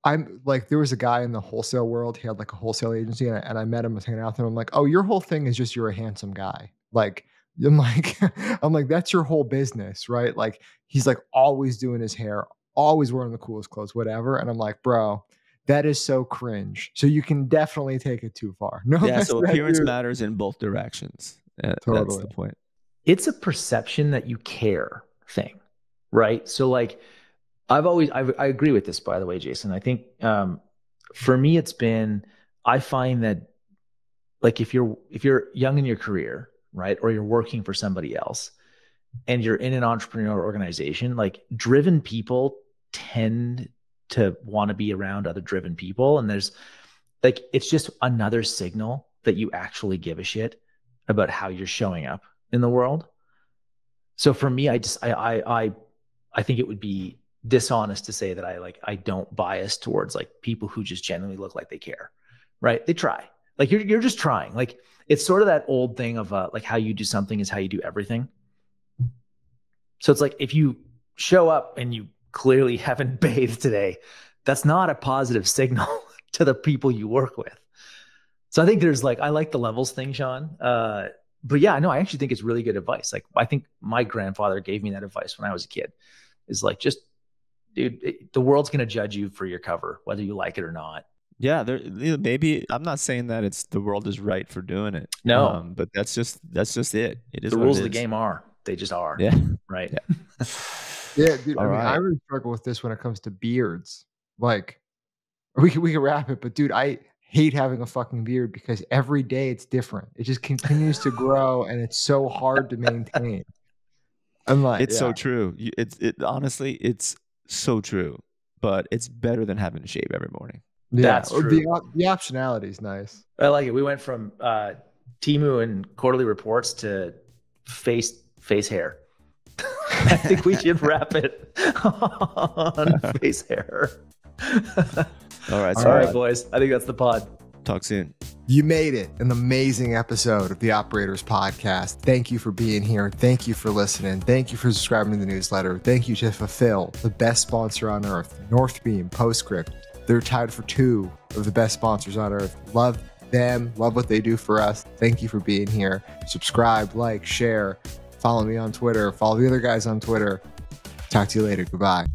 I'm like, there was a guy in the wholesale world. He had like a wholesale agency, and I met him, I was hanging out with him. I'm like, oh, your whole thing is just, you're a handsome guy. Like, I'm like, that's your whole business, right? Like, he's like always doing his hair, always wearing the coolest clothes, whatever. And I'm like, bro, that is so cringe. So you can definitely take it too far. No, Yeah, so appearance dude. matters in both directions. That's Totally. the point. It's a perception that you care thing, right? So like I agree with this, by the way, Jason. I think for me, I find that like if you're young in your career, right, or you're working for somebody else and you're in an entrepreneurial organization, like driven people tend to want to be around other driven people. And there's like, it's just another signal that you actually give a shit about how you're showing up in the world. So for me, I think it would be dishonest to say that I don't bias towards like people who just genuinely look like they care, right? They try. Like you're just trying. Like it's sort of that old thing of like how you do something is how you do everything. So it's like if you show up and you clearly haven't bathed today, that's not a positive signal to the people you work with. So I think there's like, I like the levels thing, Sean. But yeah, no, I actually think it's really good advice. Like I think my grandfather gave me that advice when I was a kid. Is like, just, dude, the world's going to judge you for your cover, whether you like it or not. Yeah, maybe I'm not saying that the world is right for doing it. No, but that's just it. It is the rules of the game are. They just are. Yeah. Right. Yeah. Yeah, dude. All right. I really struggle with this when it comes to beards. Like, we can wrap it, but dude, I hate having a fucking beard because every day it's different. It just continues to grow, and it's so hard to maintain. I'm like, it's so true. Honestly, it's so true. But it's better than having to shave every morning. Yeah, That's true. The optionality is nice. I like it. We went from Temu and quarterly reports to face hair. I think we should wrap it on face hair. All right. All right, boys. I think that's the pod. Talk soon. You made it. An amazing episode of the Operators Podcast. Thank you for being here. Thank you for listening. Thank you for subscribing to the newsletter. Thank you to Fulfill, the best sponsor on earth. Northbeam, Postscript. They're tied for 2 of the best sponsors on earth. Love them. Love what they do for us. Thank you for being here. Subscribe, like, share. Follow me on Twitter. Follow the other guys on Twitter. Talk to you later. Goodbye.